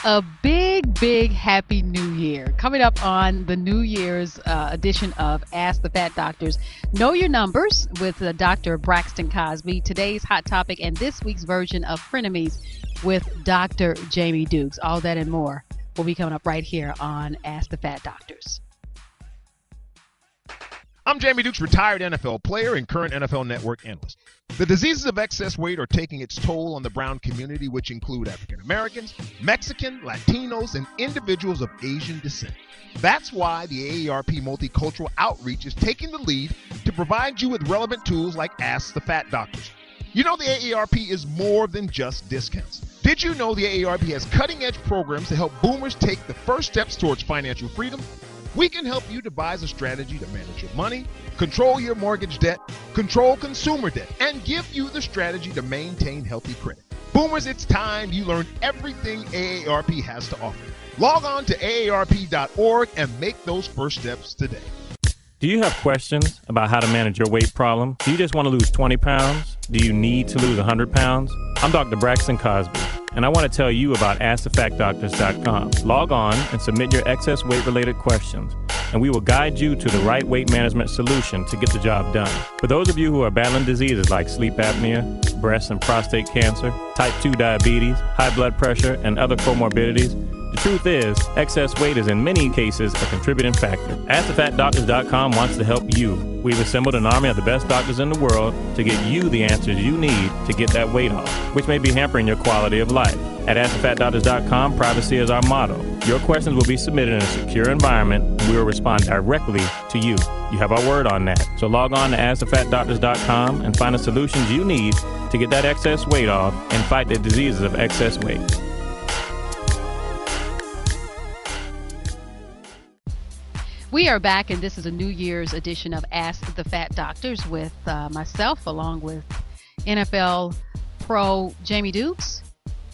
A big happy new year. Coming up on the New Year's edition of Ask the Fat Doctors. Know your numbers with Dr. Braxton Cosby. Today's hot topic and this week's version of Frenemies with Dr. Jamie Dukes. All that and more will be coming up right here on Ask the Fat Doctors. I'm Jamie Dukes, retired NFL player and current NFL Network analyst. The diseases of excess weight are taking its toll on the brown community, which include African Americans, Mexican, Latinos, and individuals of Asian descent. That's why the AARP Multicultural Outreach is taking the lead to provide you with relevant tools like Ask the Fat Doctors. You know the AARP is more than just discounts. Did you know the AARP has cutting-edge programs to help boomers take the first steps towards financial freedom? We can help you devise a strategy to manage your money, control your mortgage debt, control consumer debt, and give you the strategy to maintain healthy credit. Boomers, it's time you learn everything AARP has to offer. Log on to aarp.org and make those first steps today. Do you have questions about how to manage your weight problem? Do you just want to lose 20 pounds? Do you need to lose 100 pounds? I'm Dr. Braxton Cosby, and I want to tell you about AskTheFatDoctors.com. Log on and submit your excess weight-related questions, and we will guide you to the right weight management solution to get the job done. For those of you who are battling diseases like sleep apnea, breast and prostate cancer, type 2 diabetes, high blood pressure, and other comorbidities, the truth is, excess weight is in many cases a contributing factor. AskTheFatDoctors.com wants to help you. We've assembled an army of the best doctors in the world to get you the answers you need to get that weight off, which may be hampering your quality of life. At AskTheFatDoctors.com, privacy is our motto. Your questions will be submitted in a secure environment, and we will respond directly to you. You have our word on that. So log on to AskTheFatDoctors.com and find the solutions you need to get that excess weight off and fight the diseases of excess weight. We are back, and this is a New Year's edition of Ask the Fat Doctors with myself, along with NFL pro Jamie Dukes.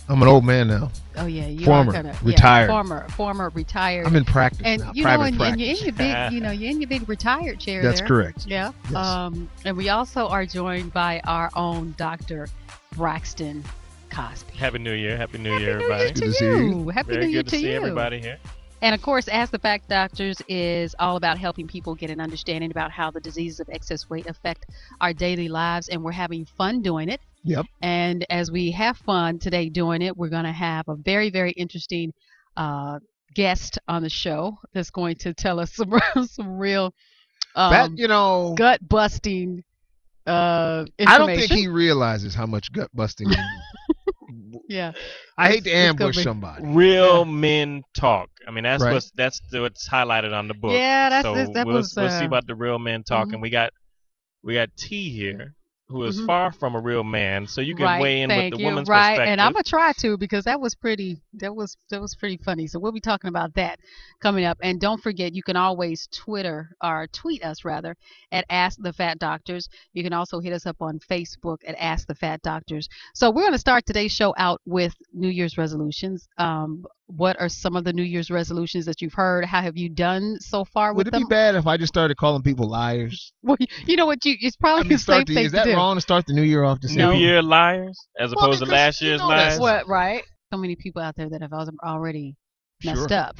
I'm an old man now. Oh yeah, you former, are kind of retired. Former retired. I'm in practice and now. You private know, practice. and you're in your big, you're in your big retired chair. That's there. correct. Yeah. Yes. And we also are joined by our own Dr. Braxton Cosby. Happy New Year. Happy New Happy Year, New everybody. Year to Good to see you. Happy Very New Year good to to see you. everybody here. And of course, Ask the Fat Doctors is all about helping people get an understanding about how the diseases of excess weight affect our daily lives, and we're having fun doing it. Yep. And as we have fun today doing it, we're going to have a very interesting guest on the show that's going to tell us some real gut busting information. I don't think he realizes how much gut busting. Yeah. I hate to ambush somebody. Real men talk. I mean, that's Right. what's highlighted on the book. Yeah, we'll see about the real men talk. And we got T here, who is far from a real man, so you can weigh in with the woman's perspective. And I'm gonna try to, because that was pretty pretty funny. So we'll be talking about that coming up. And don't forget, you can always tweet us rather at Ask the Fat Doctors. You can also hit us up on Facebook at Ask the Fat Doctors. So we're gonna start today's show out with New Year's resolutions. What are some of the New Year's resolutions that you've heard? How have you done so far with Would it them? be bad if I just started calling people liars? Well, you know what? It's probably a safe thing Is that to do. wrong to start the new year off this New Year liars as opposed to because last you year's know liars. What, right? So many people out there that have already messed Sure. up.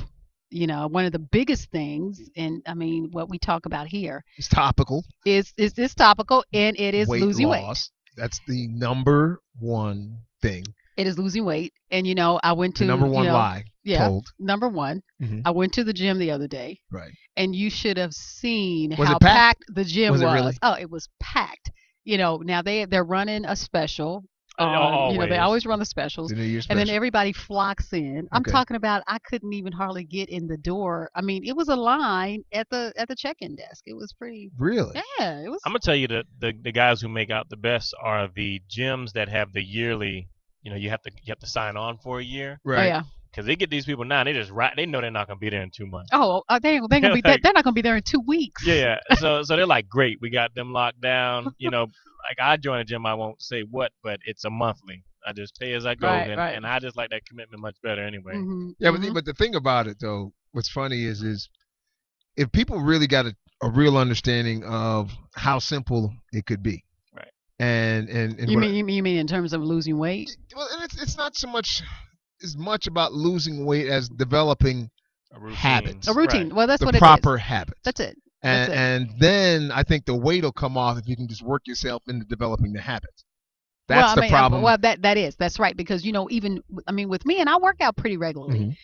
You know, one of the biggest things, and I mean, what we talk about here It's topical. is this topical, and it is Weight losing loss. That's the number one thing. weight. It is losing weight, and you know, I went to The number one lie Yeah, told. number one. Mhm. I went to the gym the other day, Right. and you should have seen Was how it packed? the gym Was was. it really? Oh, it was packed. You know, now they're running a special. You know, they Always. always run the specials. The New Year's And special. then everybody flocks in. I'm Okay. talking about I couldn't even hardly get in the door. I mean, it was a line at the check-in desk. It was pretty. Really? Yeah, it was. I'm gonna tell you the guys who make out the best are the gyms that have the yearly. You know, you have to sign on for a year. Oh Right. yeah. Because they get these people now, they just they know they're not gonna be there in 2 months. Oh, they gonna be. Like- They're not gonna be there in 2 weeks. Yeah. So they're like, great, we got them locked down. You know, like I joined a gym, I won't say what, but it's a monthly. I just pay as I go, Right, and, right. and I just like that commitment much better anyway. Mhm, Yeah, mhm. but the thing about it though, what's funny is if people really got a real understanding of how simple it could be. Right. And you what mean in terms of losing weight? well, and it's not so much. as much about losing weight as developing habits. A routine. Right. Well, that's The what proper it is. habits. That's it. And then I think the weight will come off if you can just work yourself into developing the habits. That's well, the problem. That's right, because even with me, and I work out pretty regularly. Mhm.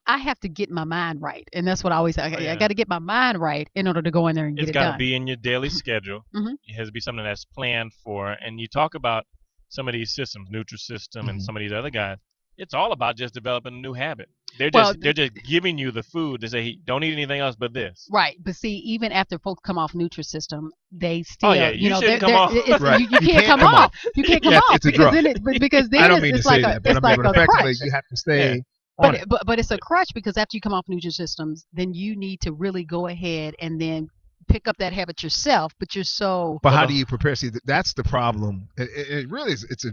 I have to get my mind right, and that's what I always say. I yeah. got to get my mind right in order to go in there and get It's it got to done. be in your daily schedule. Mhm. It has to be something that's planned for. And you talk about some of these systems, Nutrisystem and Mhm. some of these other guys. It's all about just developing a new habit. They're Well, just giving you the food to say, hey, don't eat anything else but this. Right, but see, even after folks come off Nutrisystem, they still, Oh, yeah, you shouldn't come they're- off. Right. You can't come come off. You can't come Yeah, off it's a because drug. then I don't mean it's to like say a that, but it's like a effectively crutch. you have to stay. Yeah. On it. But it's a crutch because after you come off Nutrisystems, then you need to really go ahead and then pick up that habit yourself. But you're so But how do you prepare? See, that's the problem. It really is. It's a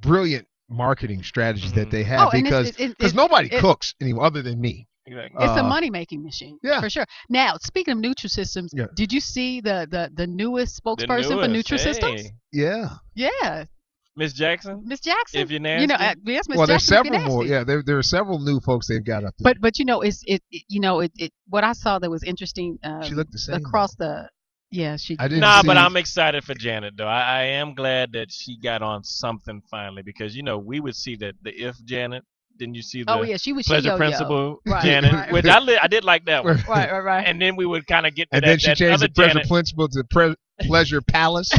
brilliant marketing strategy that they have and because nobody cooks anymore other than me. Exactly. it's a money making machine, yeah. for sure. Now, speaking of Nutrisystems, Yeah. did you see the newest spokesperson for newest, Nutrisystems? hey. Yeah. Yeah, Miss Jackson, Miss Jackson. if you're nasty. Yes, Miss Well, there's Jackson. if you're several more. nasty. Yeah, there are several new folks they've got up there. But what I saw that was interesting. She looked the same, across the. Yeah, she. I didn't Nah, see- but I'm excited for Janet though. I am glad that she got on something finally because we would see that the if Janet. Didn't you see the Oh yeah, she was pleasure yo-yo. principal Right, Janet? right. Which I did like that one. Right. And then we would kind of get to And that, then she that changed other the pleasure Janet, principal to pleasure palace.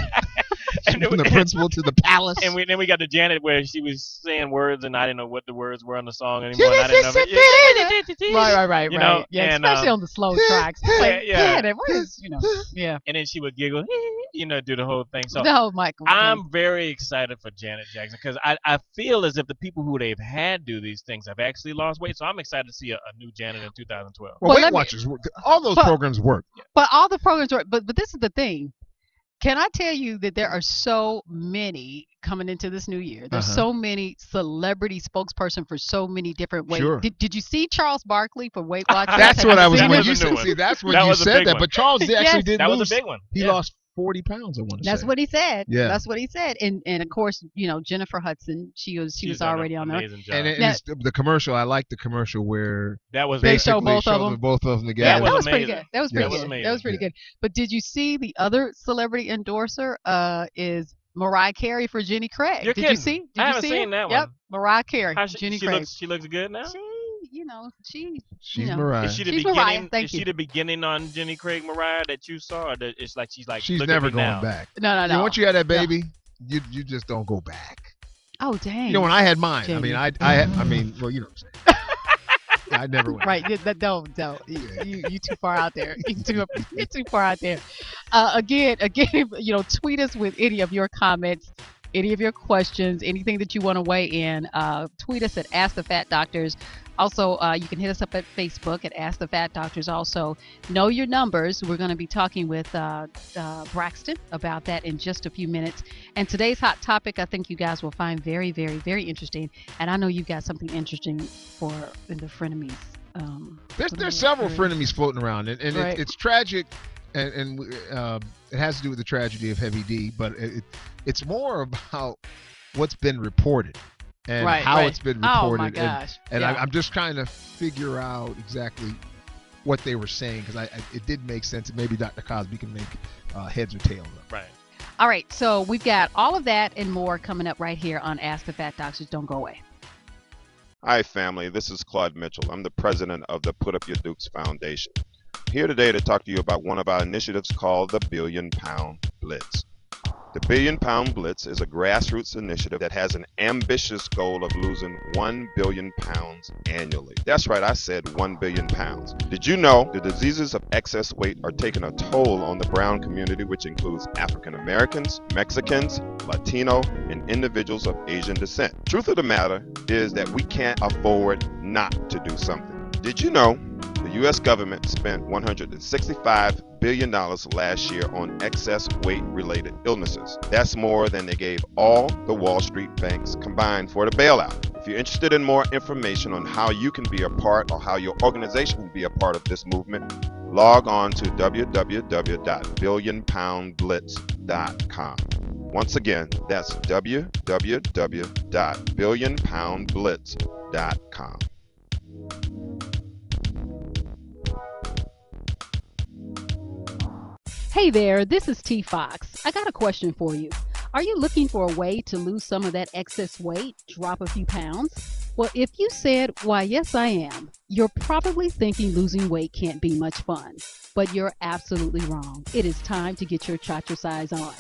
and then From the principal to the palace. and then we got to Janet where she was saying words and I didn't know what the words were on the song anymore. And I didn't know. Right. You know, Yeah, and, especially on the slow tracks. Like, yeah. Janet, what is yeah. And then she would giggle, do the whole thing. So No, Michael. I'm very excited for Janet Jackson because I feel as if the people who they've had do these things have actually lost weight. So I'm excited to see a new Janet in 2012. Well, Well, Weight let me- Watchers, all those But- programs work. But all the programs are. But this is the thing. Can I tell you that there are so many coming into this new year? There's Uh-huh. so many celebrity spokesperson for so many different ways. Sure. Did you see Charles Barkley for Weight Watchers? That's Have what you I was. seen That When was him? a you new said, one. see, that's when That you was a said big that. one. But Charles actually did That lose. was a big one. He Yeah. lost 40 pounds. I want to say. That's what he said. Yeah. That's what he said. And of course, Jennifer Hudson, she was She's done already an on there. amazing job. And Now- it's the commercial. I like the commercial where that was They show basically both of show them. both of them Yeah, together. was that was pretty amazing. good. That was Yeah. pretty That was good. amazing. That was pretty Yeah. good. But did you see the other celebrity endorser? Is Mariah Carey for Jenny Craig? You're Did kidding. you see? Did I you haven't see seen it? that Yep, one. Mariah Carey, How Jenny she Craig. looks. She looks good now. She's know, Mariah. Is she the She's beginning? Mariah, thank is she you. the beginning on Jenny Craig Mariah that you saw? Or that it's like she's She's look at never me going now. back. No. Once you had that baby, you just don't go back. Oh dang. When I had mine, Jamie. well, you know what I'm saying. I never went. Right, don't. You too far out there. You're too far out there. Again, tweet us with any of your comments, any of your questions, anything that you want to weigh in. Tweet us at Ask the Fat Doctors. Also, you can hit us up at Facebook at Ask the Fat Doctors. Also, know your numbers. We're going to be talking with Braxton about that in just a few minutes. And today's hot topic, I think you guys will find very, very, very interesting. And I know you've got something interesting in the frenemies. There's several frenemies floating around, and Right. it's tragic, and it has to do with the tragedy of Heavy D, but it's more about what's been reported and how it's been reported. Oh my gosh! And Yeah. I'm just trying to figure out exactly what they were saying because it did make sense. And maybe Dr. Cosby can make heads or tails of it. Right. All right, so we've got all of that and more coming up right here on Ask the Fat Doctors. Don't go away. Hi, family. This is Claude Mitchell. I'm the president of the Put Up Your Dukes Foundation. Here today to talk to you about one of our initiatives called the Billion Pound Blitz. The Billion Pound Blitz is a grassroots initiative that has an ambitious goal of losing 1 billion pounds annually. That's right, I said 1 billion pounds. Did you know the diseases of excess weight are taking a toll on the brown community, which includes African Americans, Mexicans, Latino, and individuals of Asian descent? Truth of the matter is that we can't afford not to do something. Did you know the U.S. government spent $165 billion last year on excess weight-related illnesses? That's more than they gave all the Wall Street banks combined for the bailout. If you're interested in more information on how you can be a part or how your organization can be a part of this movement, log on to www.billionpoundblitz.com. Once again, that's www.billionpoundblitz.com. ChatterScience.com. Hey there, this is T Fox. I got a question for you. Are you looking for a way to lose some of that excess weight, drop a few pounds? Well, if you said, why, yes, I am, you're probably thinking losing weight can't be much fun. But you're absolutely wrong. It is time to get your Chatter-Size on.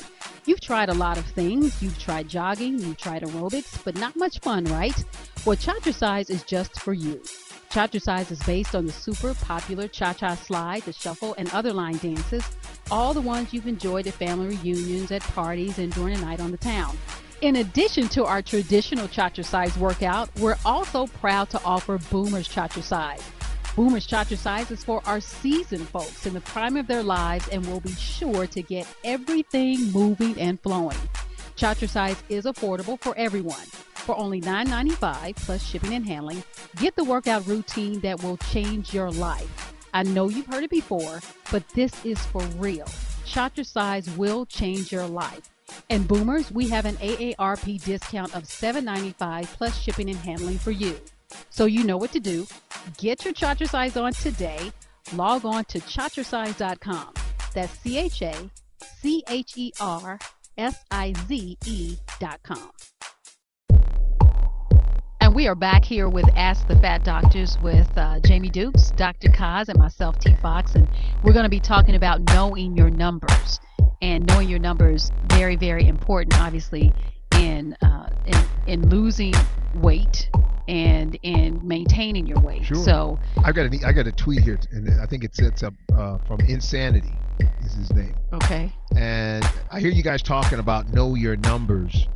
You've tried a lot of things. You've tried jogging, you've tried aerobics, but not much fun, right? Well, Chatter-Size is just for you. Chatter-Size is based on the super popular cha-cha slide, the shuffle, and other line dances, all the ones you've enjoyed at family reunions, at parties, and during a night on the town. In addition to our traditional Chatter-Size workout, we're also proud to offer Boomers Chatter-Size. Boomers Chatter-Size is for our seasoned folks in the prime of their lives and will be sure to get everything moving and flowing. Chatter-Size is affordable for everyone. For only $9.95 plus shipping and handling, get the workout routine that will change your life. I know you've heard it before, but this is for real. Chatter-Size will change your life. And Boomers, we have an AARP discount of $7.95 plus shipping and handling for you. So you know what to do. Get your Chatter-Size on today. Log on to ChatterSize.com. That's ChatterSize.com. And we are back here with Ask the Fat Doctors with Jamie Dukes, Dr. Kaz, and myself, T. Fox. And we're going to be talking about knowing your numbers. And knowing your numbers, very, very important, obviously, in losing weight and in maintaining your weight. Sure. So I got a tweet here, and I think it's up from Insanity is his name. okay. And I hear you guys talking about know your numbers.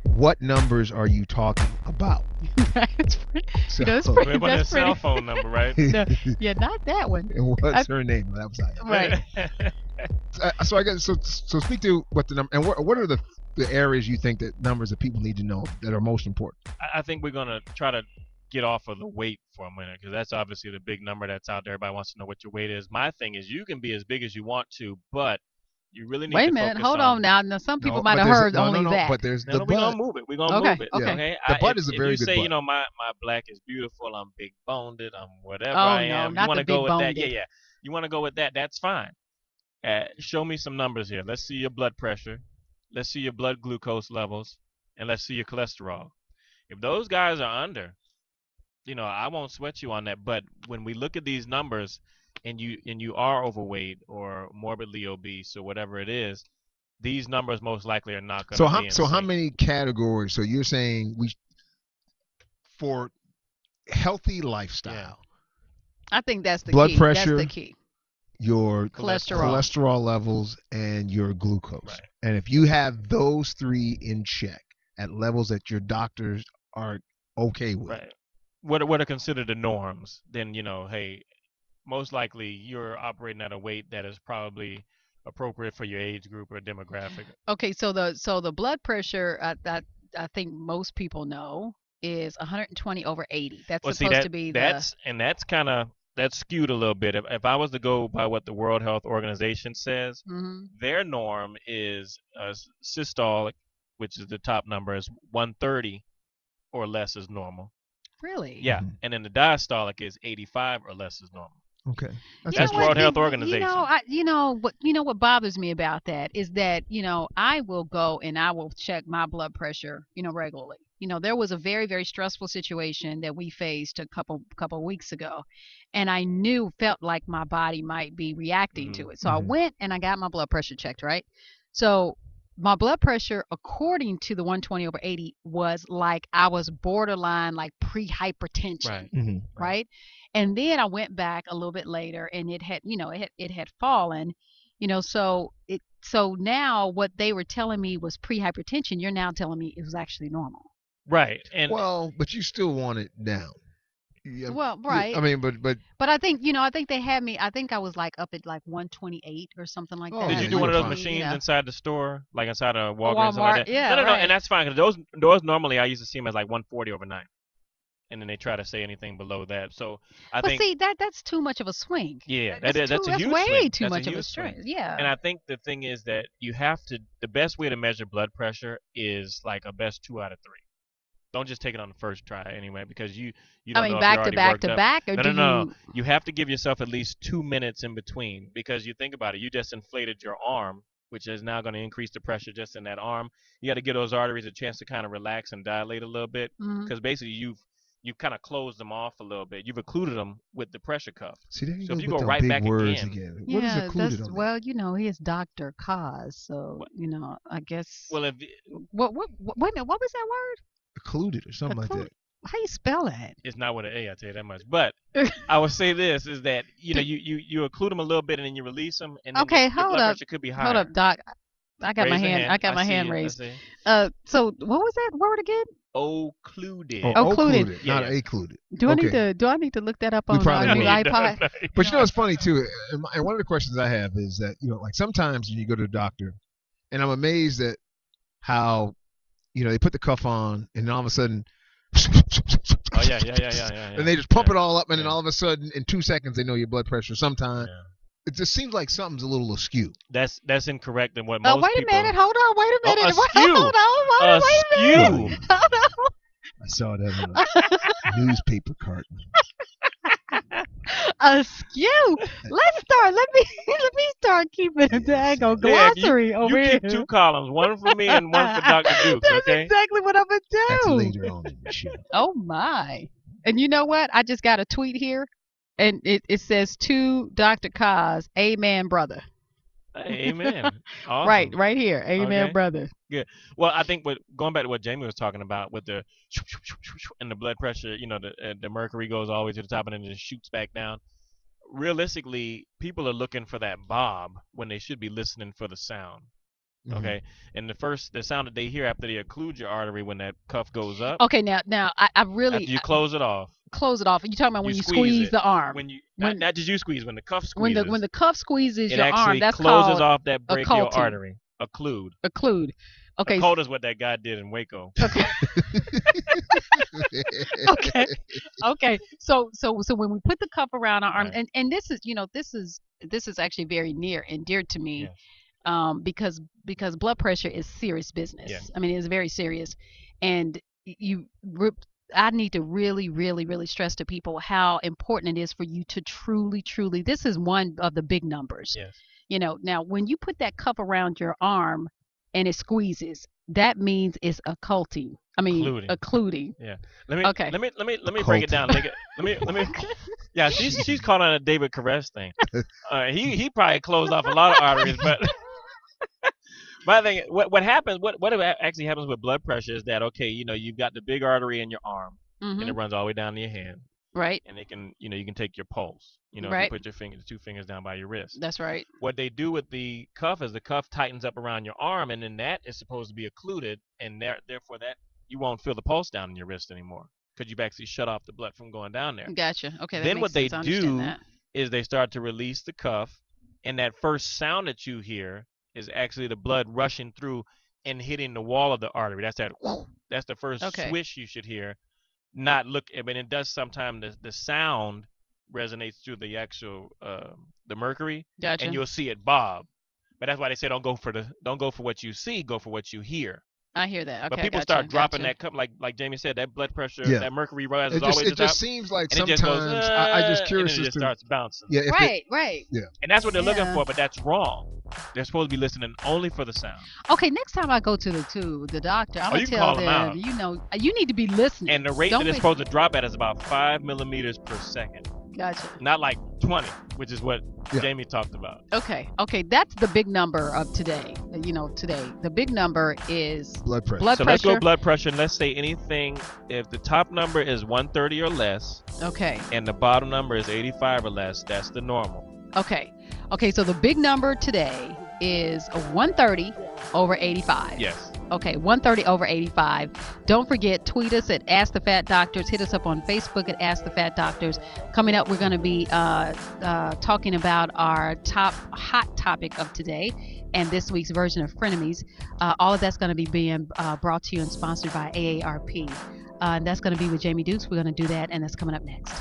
What numbers are you talking about? It's pretty, So, it's pretty, Remember that that's pretty. cell phone number, right? No, yeah, not that one. And what's her name? That was Right. so I guess so speak to what the number and what are the areas you think that numbers that people need to know that are most important. I think we're gonna try to get off of the weight for a minute because that's obviously the big number that's out there. Everybody wants to know what your weight is. My thing is you can be as big as you want to, but you really need Wait to a minute, focus hold on now. Now some people No, might but have there's- heard no, only no, that. but there's No, the no, we're butt. gonna move it. We're gonna Okay, move it. okay. Okay. The butt if, is a if very you good say, butt. you know, my black is beautiful, I'm big boned, I'm whatever Oh, I no, am. not You want the to go big with that? boned. Yeah, yeah. You want to go with that? That's fine. Show me some numbers here. Let's see your blood pressure. Let's see your blood glucose levels, and let's see your cholesterol. If those guys are under, I won't sweat you on that. But when we look at these numbers, and you are overweight or morbidly obese or whatever it is, these numbers most likely are not going to be in So how sync. many categories? So you're saying for healthy lifestyle, I think that's the blood key. pressure, That's the key. your Cholesterol. levels, and your glucose. Right. And if you have those three in check at levels that your doctors are okay with, Right. What are considered the norms? Then hey, most likely you're operating at a weight that is probably appropriate for your age group or demographic. Okay, so the blood pressure I think most people know is 120 over 80. That's Well, see supposed to be the that's skewed a little bit. If I was to go by what the World Health Organization says, Mhm. their norm is systolic, which is the top number, is 130 or less is normal. Really? Yeah, Mhm. and then the diastolic is 85 or less is normal. okay, That's You know World what? Health Organization. What bothers me about that is that I will go and I will check my blood pressure regularly. There was a very, very stressful situation that we faced a couple weeks ago, and I felt like my body might be reacting to it. So I Mhm. went and I got my blood pressure checked, right? So my blood pressure, according to the 120 over 80, was like I was borderline like pre-hypertension. Right. Mhm. Right? And then I went back a little bit later and it had it had fallen, so now what they were telling me was pre-hypertension, you're now telling me it was actually normal. Right. And Well, but you still want it down. Yeah, Well, yeah, right. I mean, but But I think they had me, I think I was like up at like 128 or something like Oh, that. did yeah, you do one of you're those fine. machines inside the store, like inside a Walgreens, something Walmart, like that? yeah, No, right. and that's fine because those normally I used to see them as like 140 over 90, and then they try to say anything below that. So I But think see, that's too much of a swing. yeah, That's that's a huge way swing. too That's much of a huge swing. swing. Yeah. And I think the thing is that the best way to measure blood pressure is like a best 2 out of 3. don't just take it on the first try anyway, because you I don't mean, know if back you're to already back worked to up. back, or do No. you? You have to give yourself at least 2 minutes in between, because you think about it, you just inflated your arm, which is now going to increase the pressure just in that arm. You got to give those arteries a chance to kind of relax and dilate a little bit, because basically you've kind of closed them off a little bit. You've occluded them with the pressure cuff. See, there you So go if you with go the right big back words again. What is Yeah, occluded that's on well, he is Dr. Cause, so I guess. Well, if What? Wait a minute. What was that word? occluded or something like that. How you spell that? it's not with an A, I tell you that much. But I would say this is that you occlude them a little bit and then you release them, and then Okay, your hold blood up. pressure could be higher. Hold up, Doc. I got Raise my the hand. I got I my see hand it. I raised. see. So what was that word again? Occluded. Occluded. Not Yeah. occluded. Do I Okay. need to look that up We on probably our new will. iPod? But you know what's funny too, and one of the questions I have is that like sometimes when you go to the doctor, and I'm amazed at how they put the cuff on and then all of a sudden. Oh yeah. And they just pump it all up, and then all of a sudden, in 2 seconds, they know your blood pressure. Sometimes it just seems like something's a little askew. That's incorrect in what most Wait people. a minute. Hold on. Wait a minute. Askew. Hold on. Wait a minute. Askew. Hold on. I saw that on a newspaper carton. Askew. Let's start. Let me start keeping a daggone glossary over you here. keep 2 columns, one for me and one for Dr. Dukes. That's Okay. exactly what I'm gonna do. That's later on in the show. Oh my! And you know what? I just got a tweet here, and it says to Dr. Kaz, "Amen, brother." Amen. Awesome. Right here, "Amen, Okay. brother." Good. Well, I think going back to what Jamie was talking about with the and the blood pressure, the mercury goes all the way to the top and then it just shoots back down. Realistically, people are looking for that bob when they should be listening for the sound. Okay, and the sound that they hear after they occlude your artery when that cuff goes up. Okay, now I really After you close it off. Close it off. You talking about when you squeeze squeeze the arm? When not just you squeeze, when the cuff when squeezes. the cuff squeezes it your actually arm, that's closes called off that brachial occulting. artery. Occlude. Occlude. Okay. Occult is what that guy did in Waco. Okay. Okay. So when we put the cuff around our arm, Right. and this is actually very near and dear to me, because blood pressure is serious business. Yeah. I mean, it's very serious, and I need to really, really, really stress to people how important it is for you to truly, truly. This is one of the big numbers. Yes. Now when you put that cuff around your arm and it squeezes, that means it's occulting. I mean, occluding. Yeah. Let me break it down. Let me. Yeah, she's calling it a David Koresh thing. He probably closed off a lot of arteries, but. But I think what happens, what actually happens with blood pressure is that you've got the big artery in your arm, and it runs all the way down to your hand. Right. And it can, you can take your pulse. Right. If you put the 2 fingers down by your wrist. That's right. What they do with the cuff is the cuff tightens up around your arm, and then that is supposed to be occluded, and therefore that you won't feel the pulse down in your wrist anymore because you've actually shut off the blood from going down there. Gotcha. Okay. Then what they do is they start to release the cuff, and that first sound that you hear is actually the blood rushing through and hitting the wall of the artery. That's the first swish you should hear. It does sometimes the sound resonates through the actual the mercury. Gotcha. And you'll see it bob. But that's why they say don't go for what you see, go for what you hear. I hear that. Okay. But people start dropping that cup, like Jamie said, that blood pressure, that mercury rises all the way to the top. It just seems like sometimes I just curious and it just starts bouncing. Yeah. Right. Yeah. And that's what they're looking for, but that's wrong. They're supposed to be listening only for the sound. Okay, next time I go to the doctor, I'm gonna tell them, you need to be listening. And the rate that it's supposed to drop at is about 5 millimeters per second. Gotcha. Not like 20, which is what Jamie talked about. Okay, that's the big number of today. Today the big number is blood pressure. So let's go blood pressure, and let's say anything. If the top number is 130 or less, and the bottom number is 85 or less, that's the normal. Okay. So the big number today is 130 over 85. Yes. Okay, 130 over 85. Don't forget, tweet us at Ask the Fat Doctors. Hit us up on Facebook at Ask the Fat Doctors. Coming up, we're going to be talking about our top hot topic of today and this week's version of Frenemies. All of that's going to be being brought to you and sponsored by AARP. And that's going to be with Jamie Dukes. We're going to do that, and that's coming up next.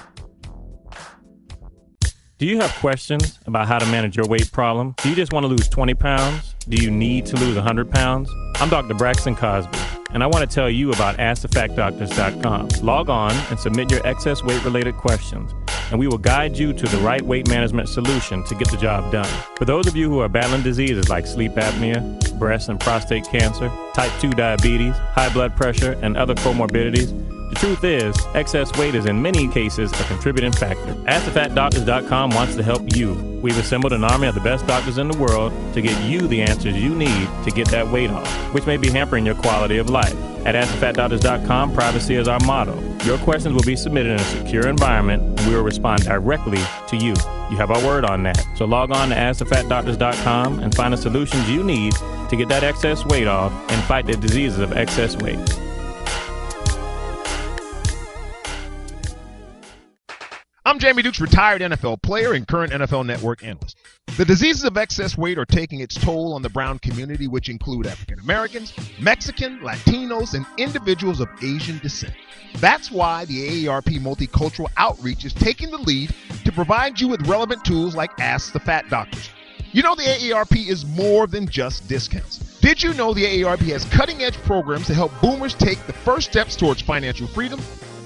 Do you have questions about how to manage your weight problem? Do you just want to lose 20 pounds? Do you need to lose 100 pounds? I'm Dr. Braxton Cosby, and I want to tell you about AskTheFactDoctors.com. Log on and submit your excess weight-related questions, and we will guide you to the right weight management solution to get the job done. For those of you who are battling diseases like sleep apnea, breast and prostate cancer, type 2 diabetes, high blood pressure, and other comorbidities, the truth is, excess weight is in many cases a contributing factor. AskTheFatDoctors.com wants to help you. We've assembled an army of the best doctors in the world to get you the answers you need to get that weight off, which may be hampering your quality of life. At AskTheFatDoctors.com, privacy is our motto. Your questions will be submitted in a secure environment, and we will respond directly to you. You have our word on that. So log on to AskTheFatDoctors.com and find the solutions you need to get that excess weight off and fight the diseases of excess weight. I'm Jamie Dukes, retired NFL player and current NFL Network analyst. The diseases of excess weight are taking its toll on the brown community, which include African Americans, Mexican, Latinos, and individuals of Asian descent. That's why the AARP Multicultural Outreach is taking the lead to provide you with relevant tools like Ask the Fat Doctors. You know, the AARP is more than just discounts. Did you know the AARP has cutting-edge programs to help boomers take the first steps towards financial freedom?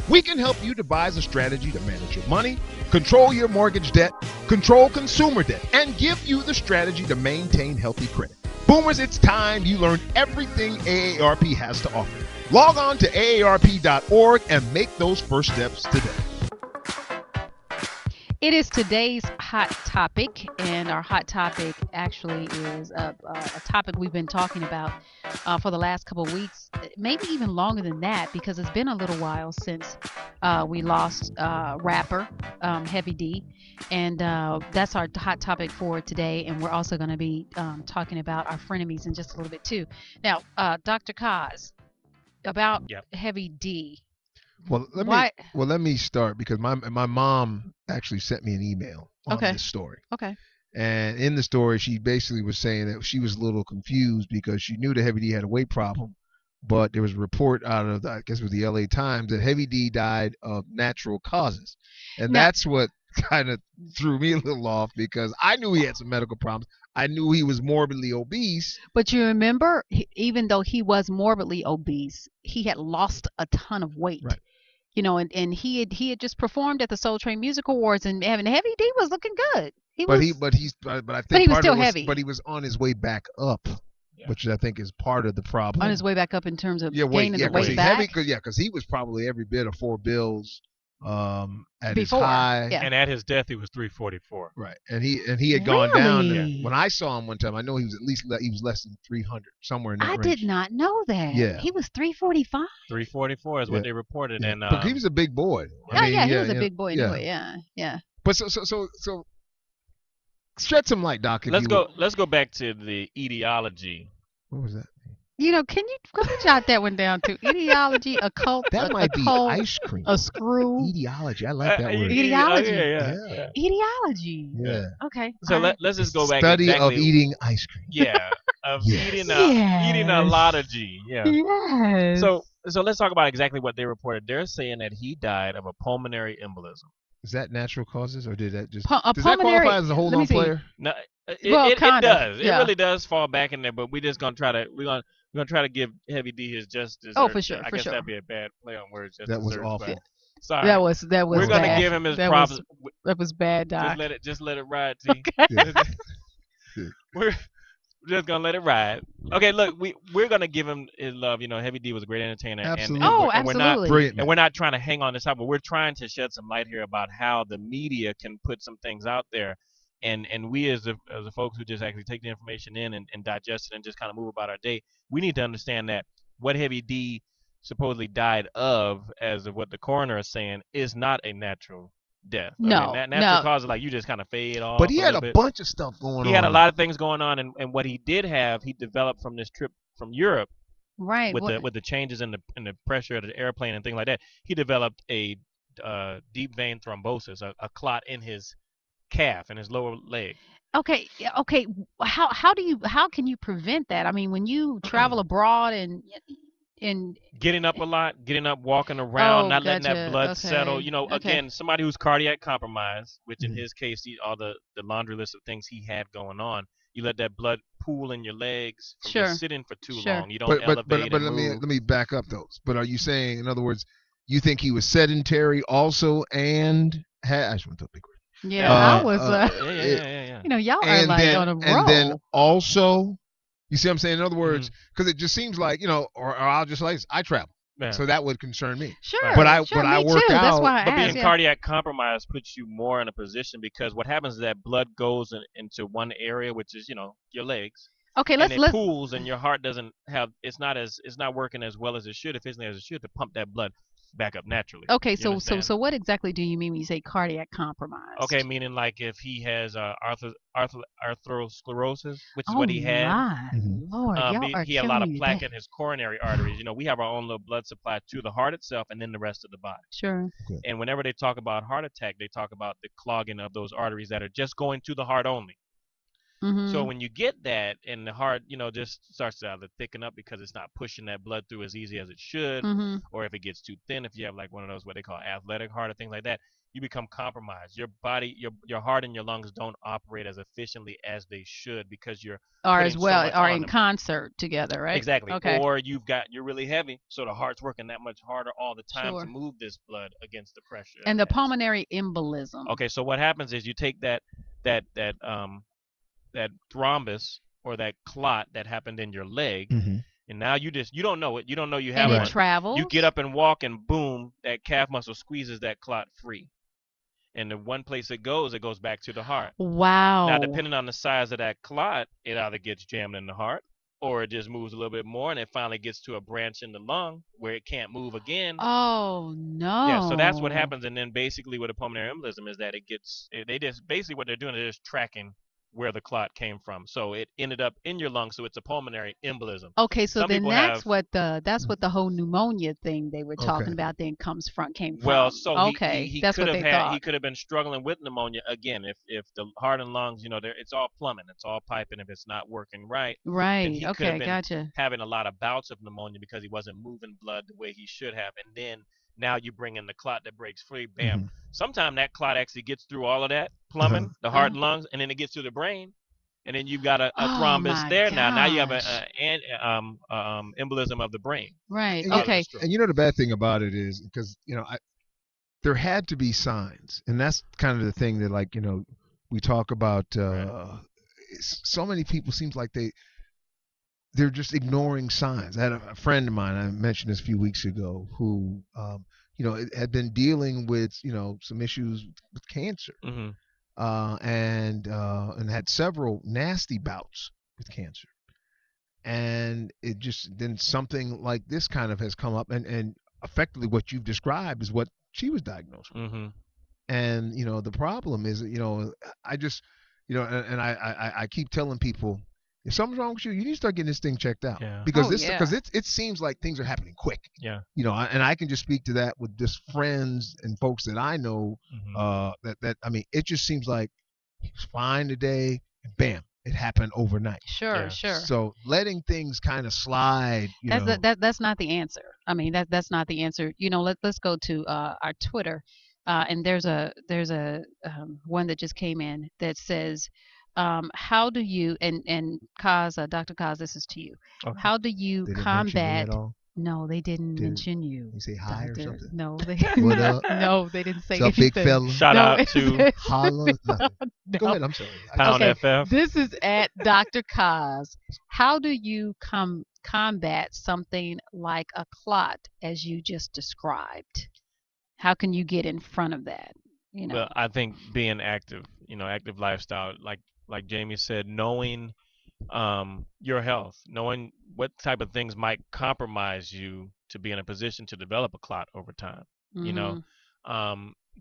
We can help you devise a strategy to manage your money, control your mortgage debt, control consumer debt, and give you the strategy to maintain healthy credit. Boomers, it's time you learn everything AARP has to offer. Log on to aarp.org and make those first steps today. It is today's hot topic, and our hot topic actually is a topic we've been talking about for the last couple of weeks, maybe even longer than that, because it's been a little while since we lost rapper Heavy D, and that's our hot topic for today. And we're also going to be talking about our frenemies in just a little bit too. Now, Dr. Kaz, about Heavy D. Well, let me start because my mom actually sent me an email on this story. Okay. And in the story, she basically was saying that she was a little confused because she knew that Heavy D had a weight problem, but there was a report out of I guess it was the LA Times that Heavy D died of natural causes, and that's what kind of threw me a little off because I knew he had some medical problems. I knew he was morbidly obese. But you remember, even though he was morbidly obese, he had lost a ton of weight. Right. You know, and he had just performed at the Soul Train Music Awards, and Heavy D was looking good. But he was still heavy. But he was on his way back up, which I think is part of the problem. On his way back up in terms of gaining the weight back. Because he was probably every bit of 4 bills at his Before, high. And at his death, he was 344. Right, and he had gone down. When I saw him one time, I know he was he was less than 300, somewhere in that range. I did not know that. Yeah, he was 345. 344 is what they reported, and but he was a big boy. He was a big boy anyway. Yeah. But so shed some light, Doc. Let's go back to the etiology. What was that? You know, can you jot that one down too? Etiology, a cult, that might be cult, ice cream. a screw. Etiology, I like that word. Etiology. Yeah. Etiology. Yeah. Okay. So let's just go back. Study of eating ice cream. Yeah. Of eating a lotology. Yeah. Yes. So let's talk about exactly what they reported. They're saying that he died of a pulmonary embolism. Is that natural causes, or did that just does that qualify as a hold-on player? No, it does. Yeah. It really does fall back in there, but we're just gonna try to give Heavy D his justice. Oh, for sure. I guess that'd be a bad play on words. That was awful. Sorry. That was. We're gonna bad. Give him his props. That was bad, Doc. Just let it ride, T. Okay. We're just gonna let it ride. Okay, look, we're gonna give him his love. You know, Heavy D was a great entertainer. Absolutely. Absolutely. Brilliant. And we're not trying to hang on this top, but we're trying to shed some light here about how the media can put some things out there, and we as the folks who just actually take the information in and digest it and just kind of move about our day, we need to understand that what Heavy D supposedly died of, as of what the coroner is saying, is not a natural death. No, natural causes like you just kind of fade off. But he had a bunch of stuff going on. He had a lot of things going on, and what he did have, he developed from this trip from Europe. Right. With the changes in the pressure of the airplane and things like that, he developed a deep vein thrombosis, a clot in his calf, in his lower leg. Okay. How can you prevent that? I mean, when you travel abroad and getting up a lot, walking around, not letting gotcha. that blood Okay. settle. You know, Okay. again, somebody who's cardiac compromised, which in his case, all the laundry list of things he had going on, you let that blood pool in your legs from Sure. just sitting for too Sure. long. You don't elevate but and move. let me back up those. But are you saying, in other words, you think he was sedentary also and had? I just want to big word. Yeah, I Yeah. was. Yeah. You know, y'all are And like on a then then roll. also, you see what I'm saying? In other words, because it just seems like, or I'll just like this, I travel, Yeah. so that would concern me. Sure. But I sure, I me work too. That's out. why I But asked. being Yeah. cardiac compromised puts you more in a position because what happens is that blood goes into one area, which is your legs, Okay, and it let's. pools, and your heart doesn't have it's not working as well as it should, efficiently as it should, to pump that blood back up naturally. Okay, You so understand? what exactly do you mean when you say cardiac compromised? Okay, meaning like if he has arthrosclerosis, which is Oh what he had. my Lord, y'all are He had a lot killing of me plaque today. in his coronary arteries. We have our own little blood supply to the heart itself and then the rest of the body. Sure. And whenever they talk about heart attack, they talk about the clogging of those arteries that are just going to the heart only. So when you get that and the heart, just starts to either thicken up because it's not pushing that blood through as easy as it should, or if it gets too thin, if you have like one of those what they call athletic heart or things like that, you become compromised. Your body, your heart and your lungs don't operate as efficiently as they should because you're Or putting as so well, much or on in them. concert together, right? Exactly. Okay. Or you're really heavy, so the heart's working that much harder all the time Sure. to move this blood against the pressure. And the it has. pulmonary embolism. Okay, so what happens is you take that thrombus or that clot that happened in your leg, and now you don't know it. You don't know you have And one. it travels. You get up and walk, and boom, that calf muscle squeezes that clot free. And the one place it goes back to the heart. Wow. Now, depending on the size of that clot, it either gets jammed in the heart, or it just moves a little bit more, and it finally gets to a branch in the lung where it can't move again. Oh no. Yeah, so that's what happens, and then basically with a pulmonary embolism is that they just basically what they're doing is just tracking where the clot came from. So it ended up in your lung, so it's a pulmonary embolism. Okay, so Some then people that's have, what the whole pneumonia thing they were talking Okay. about then came from. well, so okay, he that's could what have they had thought. he could have been struggling with pneumonia again if the heart and lungs, it's all plumbing, it's all piping. If it's not working right, then Right. he could Okay, have been gotcha. having a lot of bouts of pneumonia because he wasn't moving blood the way he should have, and then now you bring in the clot that breaks free, bam. Sometimes that clot actually gets through all of that plumbing, the heart and lungs, and then it gets to the brain, and then you've got a Oh thrombus my there. Now you have gosh. an embolism of the brain. Right. And Okay. And the bad thing about it is because there had to be signs, and that's kind of the thing that we talk about. So many people seems like they're just ignoring signs. I had a friend of mine, I mentioned this a few weeks ago, who had been dealing with some issues with cancer, and had several nasty bouts with cancer, and it just then something like this kind of has come up, and effectively what you've described is what she was diagnosed with. And the problem is, I just and I keep telling people, if something's wrong with you, you need to start getting this thing checked out. Yeah. Because yeah. it seems like things are happening quick. Yeah. And I can just speak to that with just friends and folks that I know. That I mean, it just seems like he was fine today, and bam, it happened overnight. Sure. Yeah. Sure. So letting things kind of slide, That's not the answer. I mean, that's not the answer. Let's go to our Twitter, and there's a one that just came in that says, how do you and Kaz, Dr. Kaz, this is to you. Okay. How do you They didn't mention me combat? at all? No, they didn't Didn't. mention you. You say hi or Doctor. something? No, they What up? no, they didn't say What's up, anything. big fella? Shout No, out it to says- Holla, nothing. Go No. ahead. I'm sorry. Pound Okay. FF. This is at Dr. Kaz. How do you combat something like a clot as you just described? How can you get in front of that? Well, I think being active, active lifestyle, like Jamie said, knowing your health, knowing what type of things might compromise you to be in a position to develop a clot over time.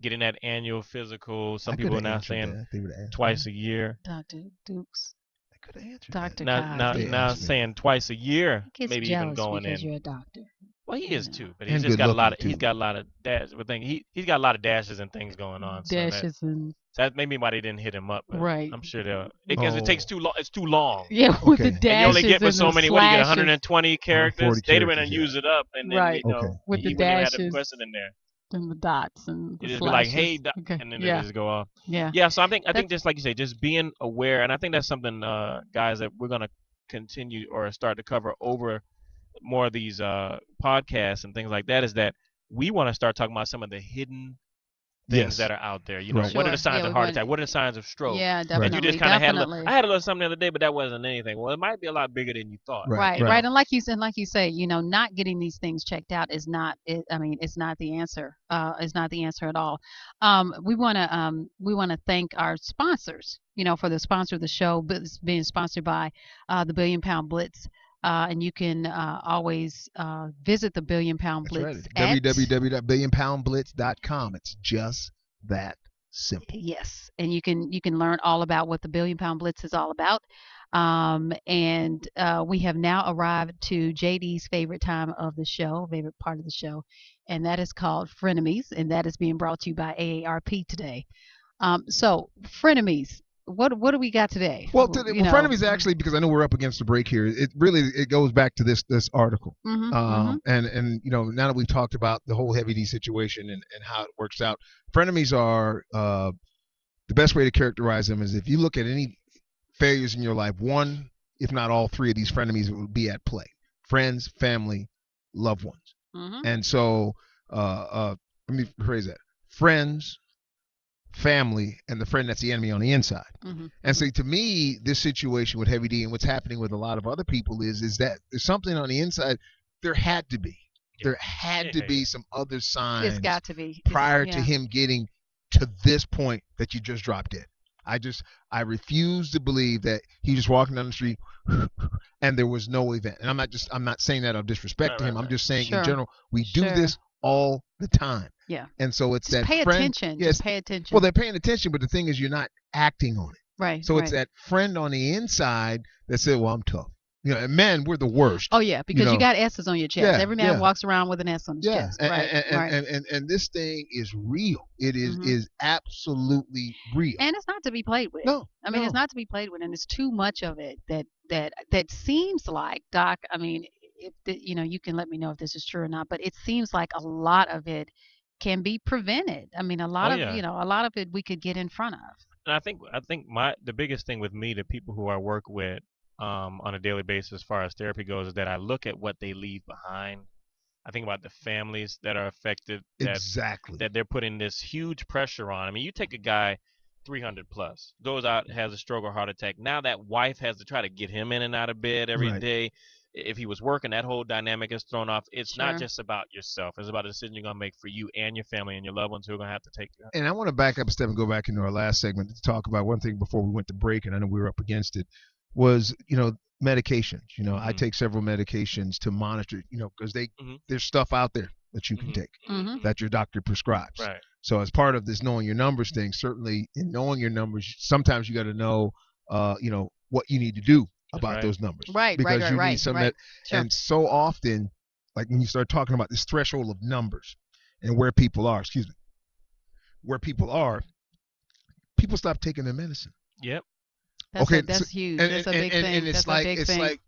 Getting that annual physical. Some people are now saying twice a year. Dr. Dukes. I could have answered Dr. Now, Kaz. now saying twice a year, He gets maybe even jealous going because in. you're a doctor. Well, he is Yeah. too, but And he's just good got a lot of looking, he's too. got a lot of dashes. But he's got a lot of dashes and things going on. Dashes and So that may be why they didn't hit him up. But Right. I'm sure they'll because it takes too long. It's too long. yeah, with Okay. the And dashes And you only get and with so the many. What do you get? slashes. 120 characters. 40 They'd have been characters, and yeah. use it up, and then Right. Okay. With the he wouldn't even have the dashes. question in there. And the dots and the It just be like, slashes. hey, Okay. and then Yeah. it just go off. Yeah. Yeah, so I think That's just like you say, just being aware, and I think that's something, guys, that we're gonna continue or start to cover over more of these podcasts and things like that. Is that we want to start talking about some of the hidden things Yes. that are out there. You know, Right. what are sure. the signs Yeah, of we heart want. attack? What are the signs of stroke? Yeah, And you just definitely, kind of had a little. definitely. I had a little something the other day, but that wasn't anything. Well, it might be a lot bigger than you thought. Right. Right, You right, know. and like you say, not getting these things checked out is not. I mean, it's not the answer. It's not the answer at all. We want to thank our sponsors. For the sponsor of the show, but it's being sponsored by the Billion Pound Blitz. And you can always visit the Billion Pound That's right. Blitz at www.billionpoundblitz.com. It's just that simple. yes, and you can learn all about what the Billion Pound Blitz is all about. And we have now arrived to JD's favorite time of the show, favorite part of the show, and that is called Frenemies, and that is being brought to you by AARP today. So Frenemies, what do we got today? Well, frenemies actually, because I know we're up against the break here. It goes back to this article. And now that we've talked about the whole Heavy D situation and how it works out, frenemies are the best way to characterize them is if you look at any failures in your life, one, if not all three of these frenemies will be at play: friends, family, loved ones. And so, let me rephrase that: friends, family, and the friend that's the enemy on the inside. And so to me, this situation with Heavy D and what's happening with a lot of other people is that there's something on the inside. There had to be some other signs. It's got to be prior to him getting to this point that you just dropped in. I refuse to believe that he just walking down the street and there was no event. And I'm not saying that of disrespect to him. I'm just saying in general, we do this all the time. Yeah. And so it's just that pay friend. Attention. Yes. Just pay attention. Well, they're paying attention, but the thing is, you're not acting on it. Right. So it's that friend on the inside that said, "Well, I'm tough." And men, we're the worst. Oh yeah, because you got S's on your chest. Yeah, Every man walks around with an S on his chest. And this thing is real. It is absolutely real. And it's not to be played with. No. I mean, it's not to be played with, and it's too much of it that seems like, Doc. I mean, if you can let me know if this is true or not, but it seems like a lot of it can be prevented. I mean, a lot of it we could get in front of. And I think the biggest thing with me, the people who I work with on a daily basis as far as therapy goes, is that I look at what they leave behind. I think about the families that are affected, that they're putting this huge pressure on. I mean, you take a guy 300 plus, goes out, has a stroke or heart attack. Now that wife has to try to get him in and out of bed every day. If he was working, that whole dynamic is thrown off. It's not just about yourself. It's about a decision you're going to make for you and your family and your loved ones who are going to have to take care. And I want to back up a step and go back into our last segment to talk about one thing before we went to break, and I know we were up against it, was, medications. I take several medications to monitor, because there's stuff out there that you can take that your doctor prescribes. Right. So as part of this knowing your numbers thing, certainly in knowing your numbers, sometimes you got to know, what you need to do about those numbers. Right. Because you need some Sure. And so often, like when you start talking about this threshold of numbers and where people are, people stop taking their medicine. Yep. That's huge. That's a big thing. And it's like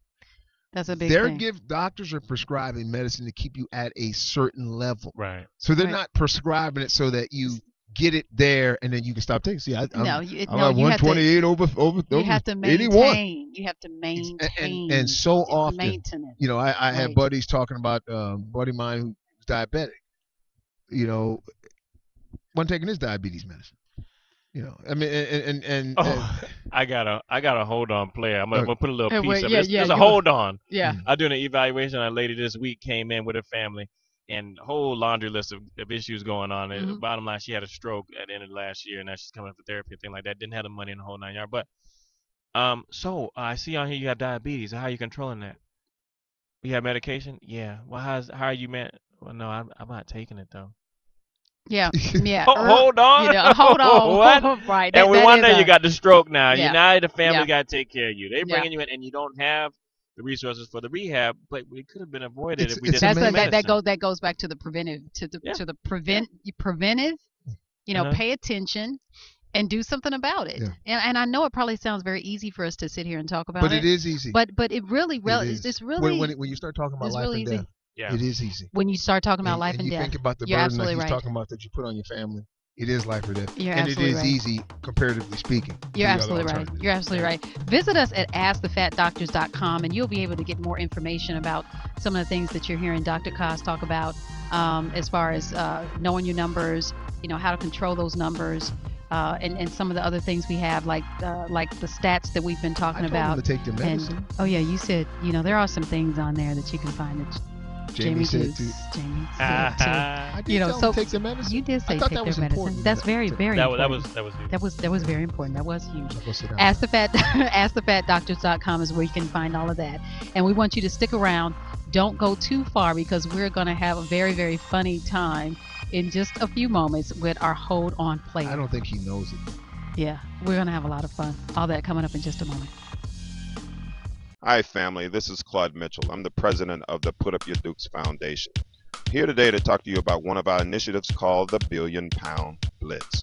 that's a big thing. Doctors are prescribing medicine to keep you at a certain level. Right. So they're not prescribing it so that you get it there and then you can stop taking. See, I'm you 128 over you have to 81. You have to maintain. And so often, maintenance. I have buddies talking about buddy of mine who's diabetic. One taking his diabetes medicine. I mean, I got a hold on player. I'm gonna put a little piece of it. Yeah, There's a hold on. Yeah. I doing an evaluation. A lady this week came in with her family, and a whole laundry list of issues going on. And bottom line, she had a stroke at the end of last year, and now she's coming for therapy and things like that. Didn't have the money in the whole 9 yards. But so I see on here you have diabetes. How are you controlling that? You have medication? Yeah. Well, how are you Well, no, I'm not taking it though. Yeah. Hold on. Hold on. What? Right. And we wonder you got the stroke now. Yeah. Now the family got to take care of you. They bringing you in, and you don't have the resources for the rehab, but it could have been avoided if we didn't. That goes back to the preventive, preventive. Pay attention and do something about it. Yeah. And I know it probably sounds very easy for us to sit here and talk about it. But it is easy. But it really, it's really when you start talking about life and death. Yeah. It is easy. When you start talking about life and and you death, think about the you're burden like absolutely he's right. talking about that you put on your family. It is life or death. You're and it absolutely is right. easy, comparatively speaking. You're to the other absolutely right. alternatives. You're absolutely right. Visit us at AskTheFatDoctors.com, and you'll be able to get more information about some of the things that you're hearing Dr. Kaz talk about, as far as knowing your numbers, how to control those numbers, and some of the other things we have, like the stats that we've been talking I told about. him to take their medicine. And oh yeah, you said there are some things on there that you can find that Jamie said too. Jamie said too. I did tell him to take their medicine. You did say I thought take that their was medicine. important. That's very important. That was huge. That was very important. That was huge. I'll go sit down. AskTheFatDoctors.com is where you can find all of that. And we want you to stick around. Don't go too far, because we're going to have a very, very funny time in just a few moments with our Hold On player. I don't think he knows it. Yeah, we're going to have a lot of fun. All that coming up in just a moment. Hi, family. This is Claude Mitchell. I'm the president of the Put Up Your Dukes Foundation. Here today to talk to you about one of our initiatives called the Billion Pound Blitz.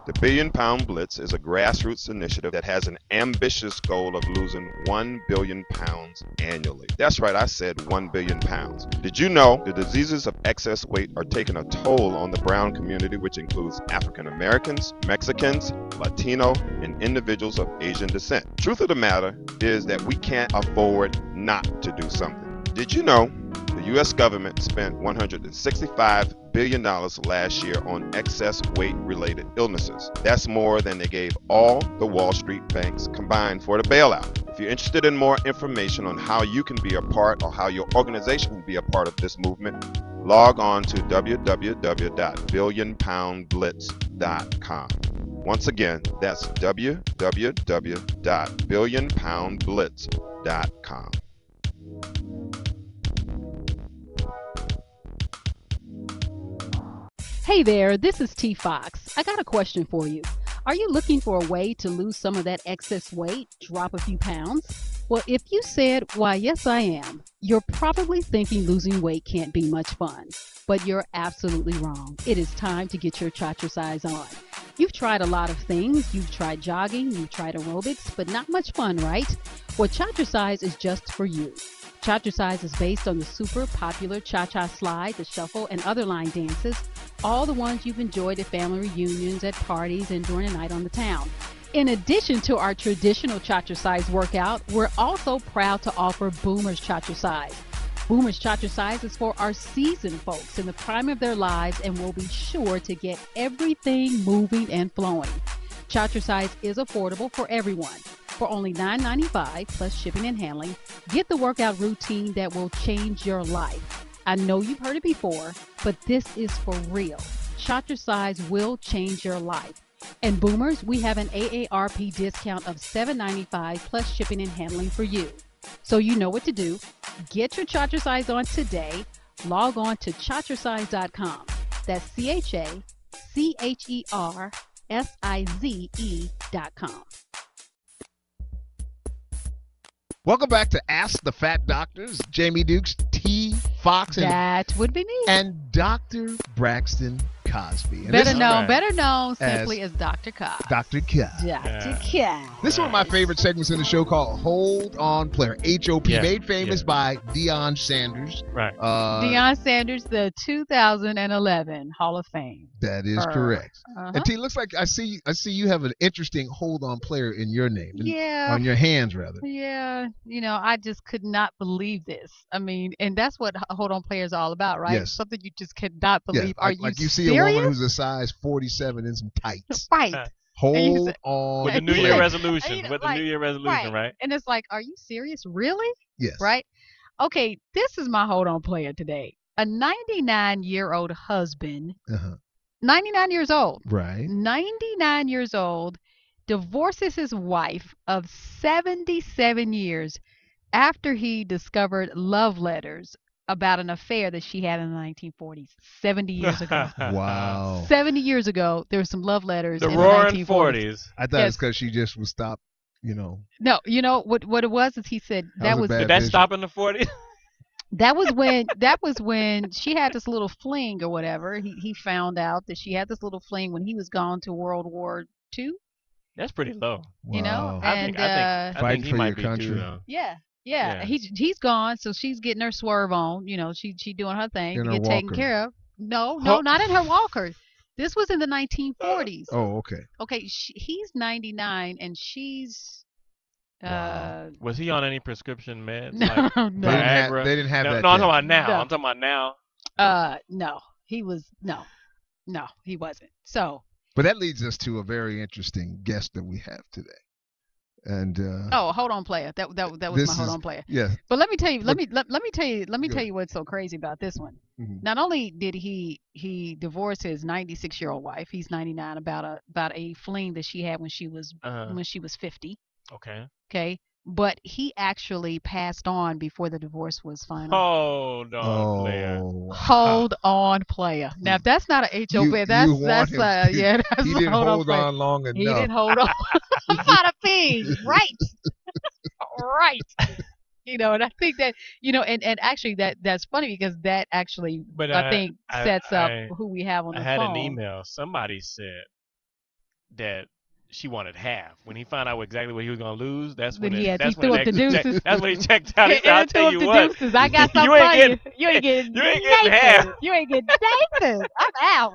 The Billion Pound Blitz is a grassroots initiative that has an ambitious goal of losing 1 billion pounds annually. That's right, I said 1 billion pounds. Did you know the diseases of excess weight are taking a toll on the brown community, which includes African Americans, Mexicans, Latino, and individuals of Asian descent? Truth of the matter is that we can't afford not to do something. Did you know the U.S. government spent $165 billion last year on excess weight-related illnesses? That's more than they gave all the Wall Street banks combined for the bailout. If you're interested in more information on how you can be a part, or how your organization can be a part of this movement, log on to www.billionpoundblitz.com. Once again, that's www.billionpoundblitz.com. Hey there, this is T Fox. I got a question for you. Are you looking for a way to lose some of that excess weight, drop a few pounds? Well, if you said, why, yes, I am, you're probably thinking losing weight can't be much fun. But you're absolutely wrong. It is time to get your Chatricize on. You've tried a lot of things. You've tried jogging, you've tried aerobics, but not much fun, right? Well, Chatricize is just for you. Chatricize is based on the super popular cha-cha slide, the shuffle, and other line dances, all the ones you've enjoyed at family reunions, at parties, and during a night on the town. In addition to our traditional Chatricize workout, we're also proud to offer Boomers Chatricize. Boomers Chatricize is for our seasoned folks in the prime of their lives and will be sure to get everything moving and flowing. Chatricize is affordable for everyone. For only $9.95 plus shipping and handling, get the workout routine that will change your life. I know you've heard it before, but this is for real. Chatricize will change your life. And Boomers, we have an AARP discount of $7.95 plus shipping and handling for you. So you know what to do. Get your Chatricize on today. Log on to chatricize.com. That's ChacherSize.com. Welcome back to Ask the Fat Doctors. Jamie Dukes, T. Fox, That would be me. and Dr. Braxton Cosby. And Better right. known simply as Dr. Cobb. Dr. Cosby. Dr. Cobb. This is one of my favorite segments in the show called Hold On Player. HOP, Yeah, made famous yeah. by Deion Sanders. Right. Deion Sanders, the 2011 Hall of Fame. That is correct. Uh-huh. And T, looks like I see you have an interesting hold on player in your name. Yeah. On your hands, rather. Yeah, I just could not believe this. I mean, and that's what Hold On Player is all about, right? Yes. Something you just cannot believe. Yeah, Are like you you see serious? a woman who's a size 47 in some tights. Right. Hold say- on. With the New Yeah. Year And resolution. With the New Year resolution, right? And it's like, are you serious? Really? Yes. Right? Okay, this is my Hold On Player today. A 99-year-old husband, Uh-huh. 99 years old, Right. 99 years old, divorces his wife of 77 years after he discovered love letters about an affair that she had in the 1940s, 70 years ago. Wow. 70 years ago, there were some love letters The in roaring the 1940s. 40s. I thought Yes. it's because she just would stop, No, what it was is he said That was a bad Did that vision. stop in the 40s? that was when she had this little fling or whatever. He found out that she had this little fling when he was gone to World War II. That's pretty low. You know, Wow. and I think Fighting he for might your be country. too, though. yeah, Yeah, Yes. he's gone, so she's getting her swerve on. She doing her thing In to her get taken walker. care of. No, Ho- no, not in her walker. This was in the 1940s. Oh, okay. Okay, he's 99 and she's Wow. Was he on any prescription meds no, like no, Viagra? They didn't have No, that no, I'm then. talking about now. no, I'm talking about now. no. He was no, he wasn't. So, But that leads us to a very interesting guest that we have today. And oh, hold on, player. That was my this hold is on, player. yeah. But let me tell you, But let me tell you, go ahead. what's so crazy about this one. Mhm. Not only did he divorce his 96-year-old wife, he's 99, about a fling that she had when she was Uh, 50. okay. Okay, but he actually passed on before the divorce was final. Hold on, player. Oh, wow. Hold on, player. Now, if that's not a HOP, You want him to, yeah, that's he a didn't hold on, hold player. on long He enough. didn't hold on. Bada bing. Right. Right. And I think that, and actually that's funny because that actually, But I think, I, sets up I, who we have on I the had an phone. email. Somebody said that she wanted half. When he found out exactly what he was gonna lose, that's Then when it. he That's when threw it up the actually checked. deuces. That's when he checked out. He said, And "I'll then tell threw up you the what, deuces. I got something you ain't for getting, you. You ain't getting you ain't getting Nathan. half." You ain't getting Nathan. I'm out.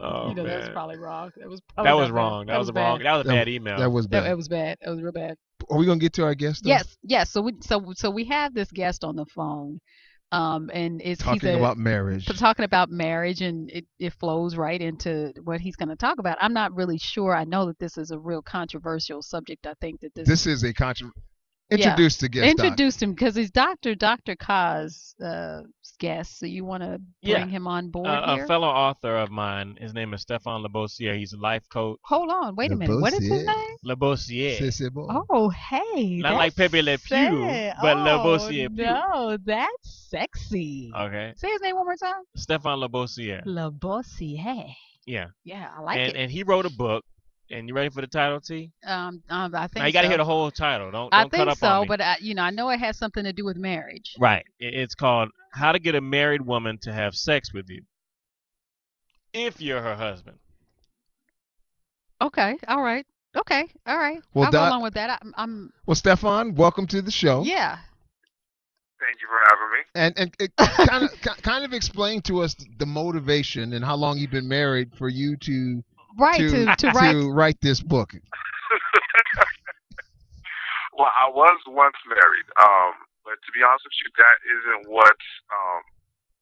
Oh That was man, probably wrong. That was that probably was not bad. wrong. That That was was a wrong. bad. That was a That, bad that email. was That bad. was bad. That was real bad. Are we gonna get to our guest though? Yes. So we have this guest on the phone, and he's Talking about marriage. talking about marriage, and it flows right into what he's going to talk about. I'm not really sure. I know that this is a real controversial subject. I think that This is a yeah, introduce the guest doc. introduced him because he's Dr. Kaz guest. So you want to Yeah, bring him on board a here? fellow author of mine. His name is Stephon Labossiere. He's a life coach. Hold on, wait a Le minute. What is his Bossier. name? Labossiere, C'est bon. Oh, hey, not like that's Pepe Le Pew, sad. but Oh Labossiere Pew. no, that's sexy. Okay, Say his name one more time. Stephon Labossiere. Le Bossier. Yeah, Yeah, I like it. and he wrote a book. And you ready for the title, T? I Now think you got to so. hear the whole title. I Don't cut think up on so, me. but I know it has something to do with marriage. Right. It's called How to Get a Married Woman to Have Sex with You if you're her husband. Okay, all right. Okay, all right. Well, I'll go Doc, along with that. I'm well, Stephon, welcome to the show. yeah. Thank you for having me. And it kind of explain to us the motivation and how long you've been married for you to Right to write. write this book. Well, I was once married, but to be honest with you, that isn't what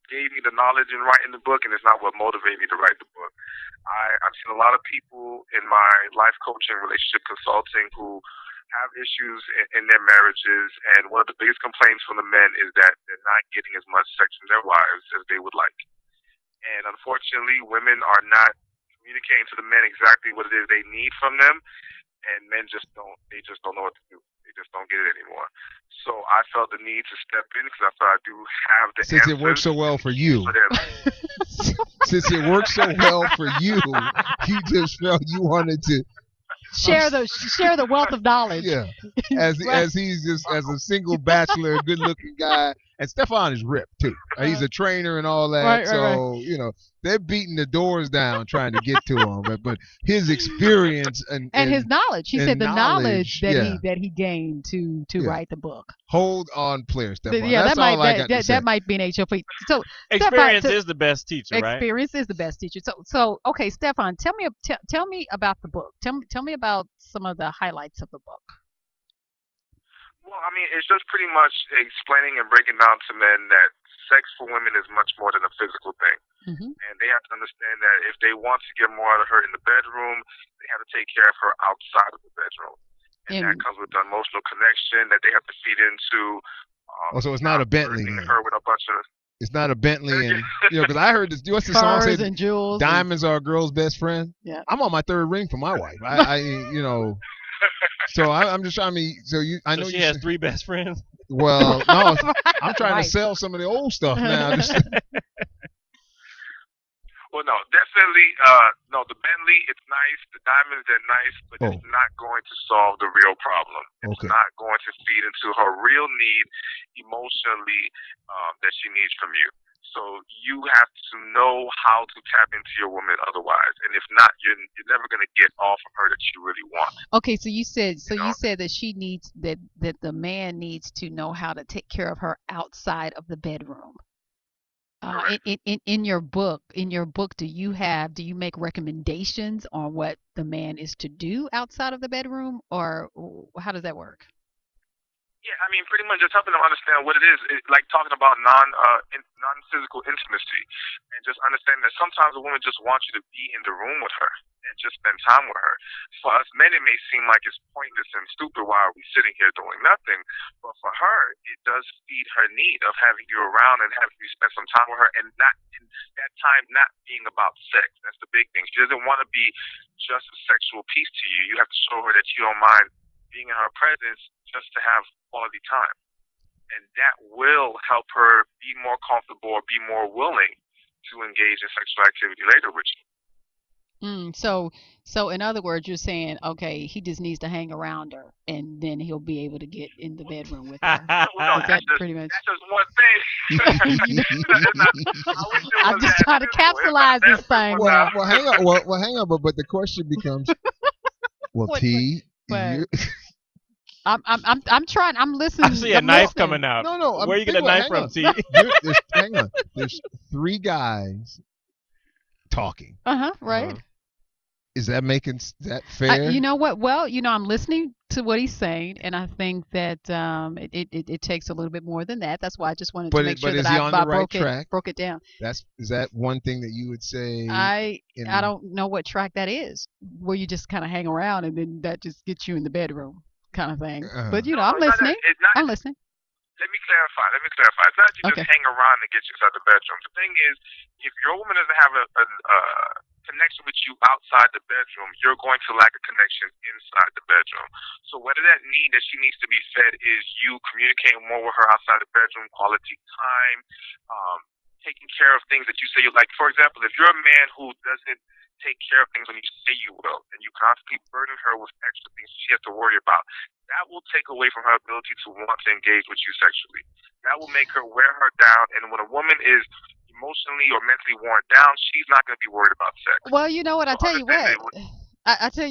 gave me the knowledge in writing the book, and it's not what motivated me to write the book. I've seen a lot of people in my life coaching, relationship consulting, who have issues in their marriages, and one of the biggest complaints from the men is that they're not getting as much sex from their wives as they would like. And unfortunately, women are not communicating to the men exactly what it is they need from them, and men just don't know what to do. They just don't get it anymore. So I felt the need to step in because I thought I do have the Since answers it works so well for you. for them. Since it works so well for you, you just felt you wanted to share the wealth of knowledge. yeah. As he's just as a single bachelor, good looking guy. And Stephon is ripped too. He's a trainer and all that. Right. So, they're beating the doors down trying to get to him. But his experience and his knowledge. He and said the knowledge that yeah. he gained to Yeah. write the book. Hold on, player, Stephon. Yeah, That's all I got to say. that might be an HOP. So Experience Stephon, is the best teacher, right? experience is the best teacher. So okay, Stephon, tell me about the book. Tell me about some of the highlights of the book. Well, I mean, it's just pretty much explaining and breaking down to men that sex for women is much more than a physical thing. Mm-hmm. And they have to understand that if they want to get more out of her in the bedroom, they have to take care of her outside of the bedroom. And that comes with the emotional connection that they have to feed into. So it's not a Bentley burdening then. her with a bunch of It's not a Bentley and because I heard this. What's the song Furs say? and jewels. Diamonds are a girl's best friend. Yeah. I'm on my third ring for my wife. I So I'm just trying to. So I know she you has said- 3 best friends. Well, no, I'm trying Right. to sell some of the old stuff now. Well, no, definitely. No, the Bentley, it's nice. The diamonds, they're nice, but it's not going to solve the real problem. It's not going to feed into her real need emotionally that she needs from you. So you have to know how to tap into your woman otherwise, and if not, you're never going to get off of her that you really want. Okay, so you said You know? that she needs that the man needs to know how to take care of her outside of the bedroom. Correct. In your book, do you make recommendations on what the man is to do outside of the bedroom, or how does that work? Yeah, I mean, pretty much just helping them understand what it is. Like talking about non physical intimacy, and just understanding that sometimes a woman just wants you to be in the room with her and just spend time with her. For us men, it may seem like it's pointless and stupid. Why are we sitting here doing nothing? But for her, it does feed her need of having you around and having you spend some time with her, and not in that time not being about sex. That's the big thing. She doesn't want to be just a sexual piece to you. You have to show her that you don't mind being in her presence just to have quality time. And that will help her be more comfortable or be more willing to engage in sexual activity later with you. So in other words, you're saying, okay, he just needs to hang around her, and then he'll be able to get in the bedroom with her. Well, no, Is that pretty much? that's just one thing. I'm just trying to capsulize this thing. Well, hang on. Well, hang on. But the question becomes, well, T, what? I'm trying. I'm listening. I see a knife coming out. No. Where you get a knife from, T? Hang on. There's three guys talking. Right. Is that making that fair? You know what? Well, I'm listening to what he's saying, and I think that it takes a little bit more than that. That's why I just wanted to make sure that I broke it down. Is that one thing that you would say? I don't know what track that is, where you just kind of hang around and then that just gets you in the bedroom kind of thing. But I'm listening. I'm listening. Let me clarify. It's not you just hang around and get you inside the bedroom. The thing is, if your woman doesn't have a connection with you outside the bedroom, you're going to lack a connection inside the bedroom. So whether that need that she needs to be fed is you communicating more with her outside the bedroom, quality time, taking care of things that you say you like. For example, if you're a man who doesn't take care of things when you say you will, and you constantly burden her with extra things she has to worry about, that will take away from her ability to want to engage with you sexually. That will make her wear her down, and when a woman is emotionally or mentally worn down, she's not going to be worried about sex. Well, you know what? I tell you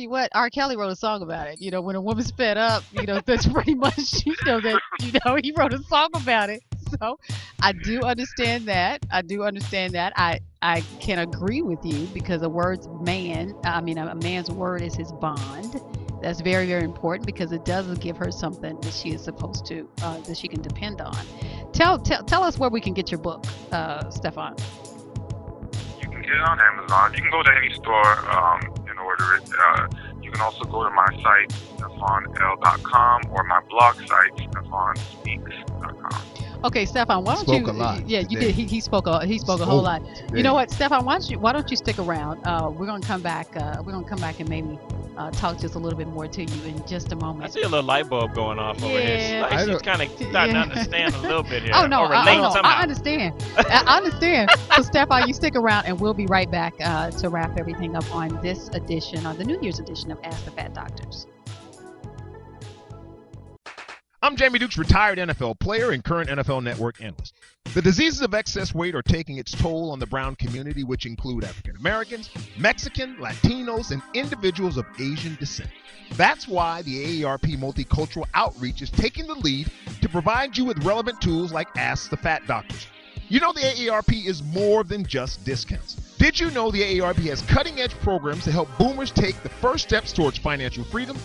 what, R. Kelly wrote a song about it. When a woman's fed up, that's pretty much, that, he wrote a song about it. So I do understand that. I can agree with you because a man's word is his bond. That's very, very important because it does give her something that she is supposed to, that she can depend on. Tell us where we can get your book, Stephon. You can get it on Amazon. You can go to any store and order it. You can also go to my site, stephonl.com, or my blog site, stephonspeaks.com. Okay, Stephon, why don't you? Spoke a lot. Yeah, you did. He spoke a whole lot. You know what, Stephon? Why don't you stick around? We're gonna come back. And maybe talk just a little bit more to you in just a moment. I see a little light bulb going off over here. Like she's kind of starting to understand a little bit here. Oh no, somehow. I understand. I understand. So Stephon, you stick around, and we'll be right back to wrap everything up on this edition, on the New Year's edition of Ask the Fat Doctors. I'm Jamie Dukes, retired NFL player and current NFL Network analyst. The diseases of excess weight are taking its toll on the brown community, which include African Americans, Mexican, Latinos, and individuals of Asian descent. That's why the AARP Multicultural Outreach is taking the lead to provide you with relevant tools like Ask the Fat Doctors. You know the AARP is more than just discounts. Did you know the AARP has cutting-edge programs to help boomers take the first steps towards financial freedom?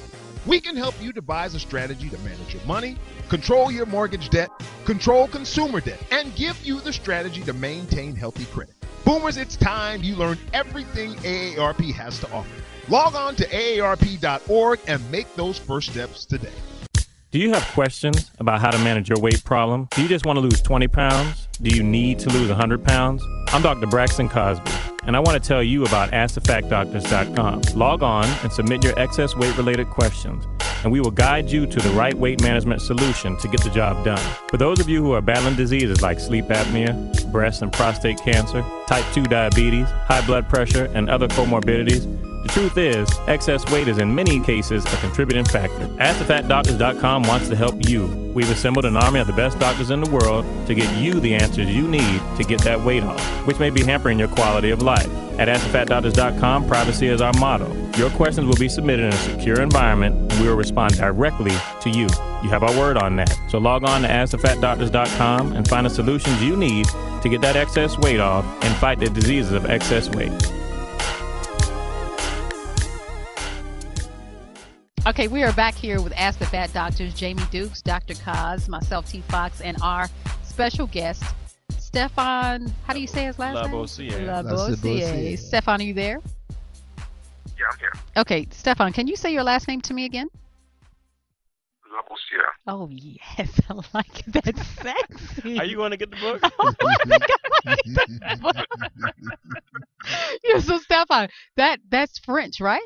We can help you devise a strategy to manage your money, control your mortgage debt, control consumer debt, and give you the strategy to maintain healthy credit. Boomers, it's time you learned everything AARP has to offer. Log on to aarp.org and make those first steps today. Do you have questions about how to manage your weight problem? Do you just want to lose 20 pounds? Do you need to lose 100 pounds? I'm Dr. Braxton Cosby, and I want to tell you about AskTheFactDoctors.com. Log on and submit your excess weight-related questions, and we will guide you to the right weight management solution to get the job done. For those of you who are battling diseases like sleep apnea, breast and prostate cancer, type 2 diabetes, high blood pressure, and other comorbidities, The truth is, excess weight is in many cases a contributing factor. AskTheFatDoctors.com wants to help you. We've assembled an army of the best doctors in the world to get you the answers you need to get that weight off, which may be hampering your quality of life. At AskTheFatDoctors.com, privacy is our motto. Your questions will be submitted in a secure environment, and we will respond directly to you. You have our word on that. So log on to AskTheFatDoctors.com and find the solutions you need to get that excess weight off and fight the diseases of excess weight. Okay, we are back here with Ask the Fat Doctors, Jamie Dukes, Dr. Kaz, myself, T. Fox, and our special guest, Stephon. How do you say his last name? Lavoisier. Stephon, are you there? Yeah, I'm here. Okay, Stephon, can you say your last name to me again? Lavoisier. Oh, yes. I like it. That's sexy. Are you going to get the book? Yeah, so Stephon, that's French, right?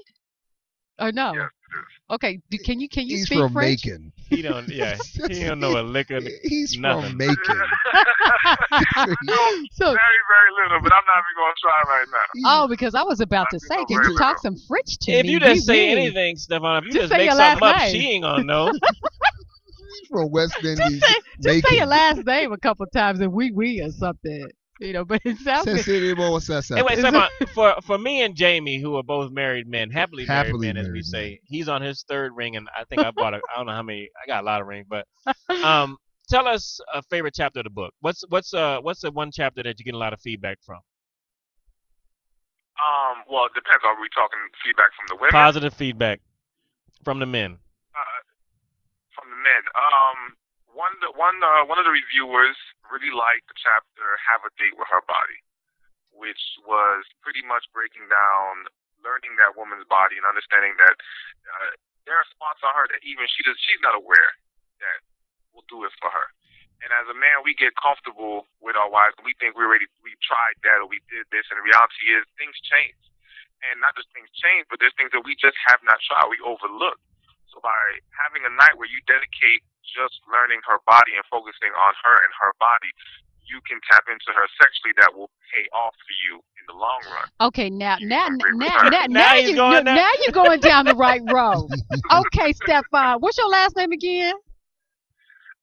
Or no? Yes, it is. Okay, can you He's speak from French? Macon. He don't know a lick of He's nothing. from Macon. So, Very, very little, but I'm not even going to try right now. oh, because I was about to say, can you talk some French to If me? you just say anything, Stephon, if you just say make your something last up, name. she ain't gonna know. He's from West Indies. Just say your last name a couple times and we or something. You know, but it sounds good. Anyway, Stephon, for me and Jamie, who are both married men, happily married men, as we say, he's on his third ring, and I think I bought I don't know how many. I got a lot of rings, but tell us a favorite chapter of the book. What's the one chapter that you get a lot of feedback from? Well, it depends. Are we talking feedback from the women? Positive feedback from the men. From the men. One of the reviewers really liked the chapter "Have a Date with Her Body," which was pretty much breaking down learning that woman's body and understanding that there are spots on her that even she's not aware that will do it for her. And as a man, we get comfortable with our wives. We think we tried that or we did this, and the reality is things change. And not just things change, but there's things that we just have not tried. We overlook. So by having a night where you dedicate just learning her body and focusing on her and her body, you can tap into her sexually. That will pay off for you in the long run. Okay, now you're Now going down the right road. Okay, Stephon, what's your last name again?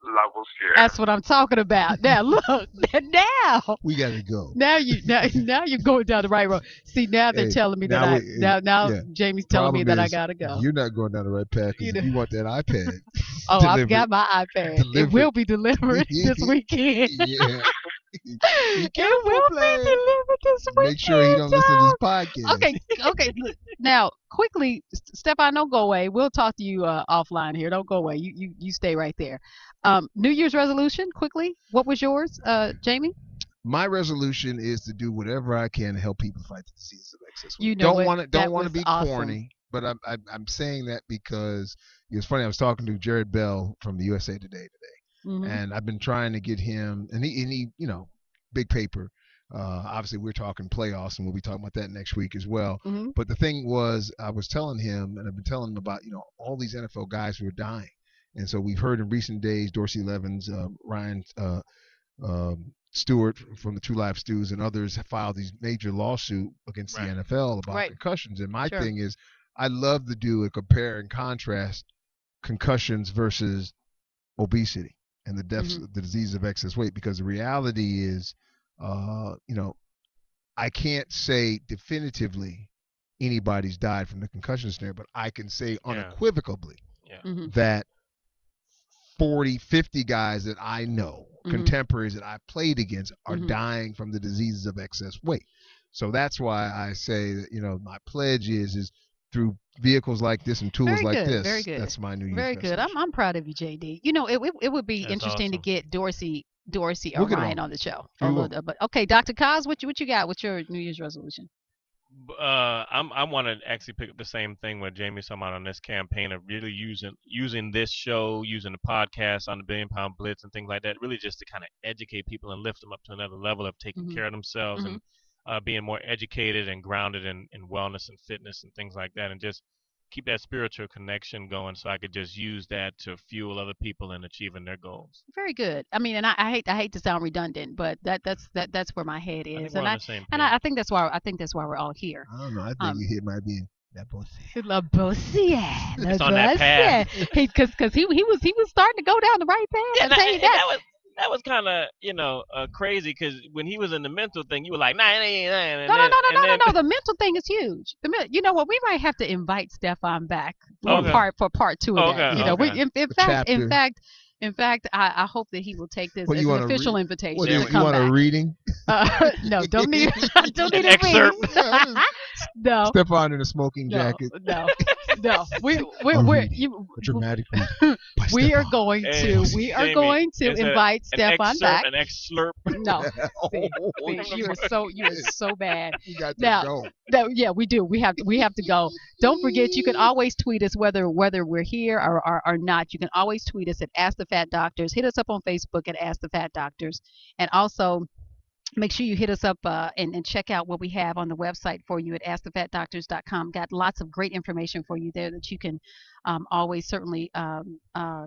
Lavoisier. That's what I'm talking about. Now look, now we gotta go. now you're going down the right road. See, now they're telling me that Jamie's telling me that I gotta go. You're not going down the right path because if you want that iPad. Oh, I've got my iPad. It will be delivered this weekend. Yeah. It will be delivered this weekend. Make sure he don't listen to this podcast. Okay. Look, now, quickly, Stephon, don't go away. We'll talk to you offline here. Don't go away. You stay right there. New Year's resolution, quickly. What was yours, Jamie? My resolution is to do whatever I can to help people fight the disease of excess weight. You know don't want to be awesome. corny, but I'm saying that because it's funny. I was talking to Jared Bell from the USA Today today, Mm-hmm. and I've been trying to get him, and he big paper. Obviously, we're talking playoffs, and we'll be talking about that next week as well. Mm-hmm. But the thing was, I was telling him, and I've been telling him about all these NFL guys who are dying, and so we've heard in recent days, Dorsey Levens, Ryan Stewart from the True Life Stews, and others have filed these major lawsuit against the NFL about concussions. And my thing is, I love to do a compare and contrast concussions versus obesity and the deaths, the disease of excess weight, because the reality is, I can't say definitively anybody's died from the concussion snare, but I can say unequivocally that 40, 50 guys that I know, contemporaries that I played against, are dying from the diseases of excess weight. So that's why I say that, my pledge is through vehicles like this and tools like this. Very good. That's my New Year's Very good. I'm proud of you, JD. It would be interesting to get Dorsey or Ryan on the show. But okay, Dr. Kaz, what you got? What's your New Year's resolution? I want to actually pick up the same thing with Jamie talking about on this campaign of really using this show, using the podcast on the Billion Pound Blitz and things like that, really just to kind of educate people and lift them up to another level of taking care of themselves and being more educated and grounded in wellness and fitness and things like that, and just keep that spiritual connection going, so I could just use that to fuel other people in achieving their goals. Very good. I mean, and I hate to sound redundant, but that's where my head is, I think that's why we're all here. I don't know. I think your head might be That boy La Bossier. It's on that path. Because he was starting to go down the right path. Yeah, I'll tell you that. that was kind of crazy because when he was in the mental thing, you were like, nah, it ain't, nah, No, no, no, no, and no, then, no, no. The mental thing is huge. You know what? We might have to invite Stephon back for Okay. part two of that. Okay, You know, okay. in fact, I hope that he will take this What, as you an want a official re- invitation What to you come want a back. reading? No, don't need don't need An a reading. excerpt. No, Stephon in a smoking jacket. no. We're A you, reading. A dramatic reading. By we are Stephon. going Hey, to Jamie, it's invite Stephon back. An excerpt. No, see, Oh, you are so bad. We got to Now, go. no, yeah, we do. We have to go. Don't forget, you can always tweet us whether we're here or not. You can always tweet us at Ask the Fat Doctors. Hit us up on Facebook at Ask the Fat Doctors, and also make sure you hit us up and check out what we have on the website for you at askthefatdoctors.com. Got lots of great information for you there that you can always certainly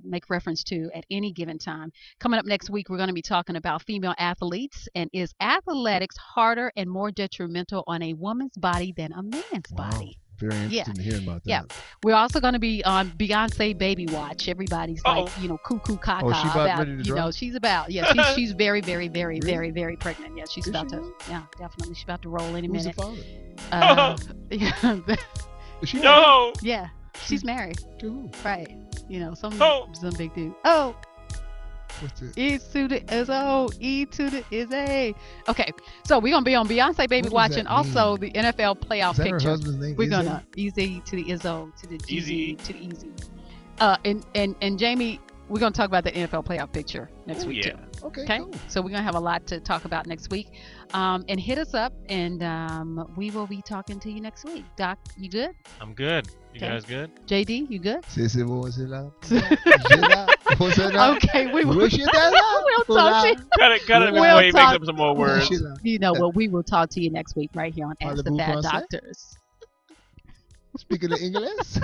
make reference to at any given time. Coming up next week, we're going to be talking about female athletes and is athletics harder and more detrimental on a woman's body than a man's body? Very interesting to hear about that. Yeah. We're also going to be on Beyonce Baby Watch. Everybody's like, cuckoo caca she about ready to drop? she's about, she's very, very, very, very, very pregnant. Yeah, she's about to, definitely. She's about to roll any Who's minute. the father? Is she No. Yeah, she's married. To who? Right. Some big dude. Oh. What's it? E to the is O, E to the is A. Okay, so we're gonna be on Beyonce Baby What does Watch that and also the NFL playoff Is that her picture. husband's name? We're Izzy? gonna easy to the Izzo to the Easy. to the easy. And Jamie, we're gonna talk about the NFL playoff picture next week too. Okay. Okay, Cool. so we're gonna have a lot to talk about next week. And hit us up, and we will be talking to you next week. Doc, you good? I'm good. You Okay. guys good? JD, you good? C'est bon, c'est là. C'est là. C'est là. Okay, we will. Oui, c'est là. We'll talk to you. Cut it We'll before he talk- makes up some more words. C'est là. You know what? We will talk to you next week right here on Ask the Parlez-vous Fat français? Doctors. Speaking of English.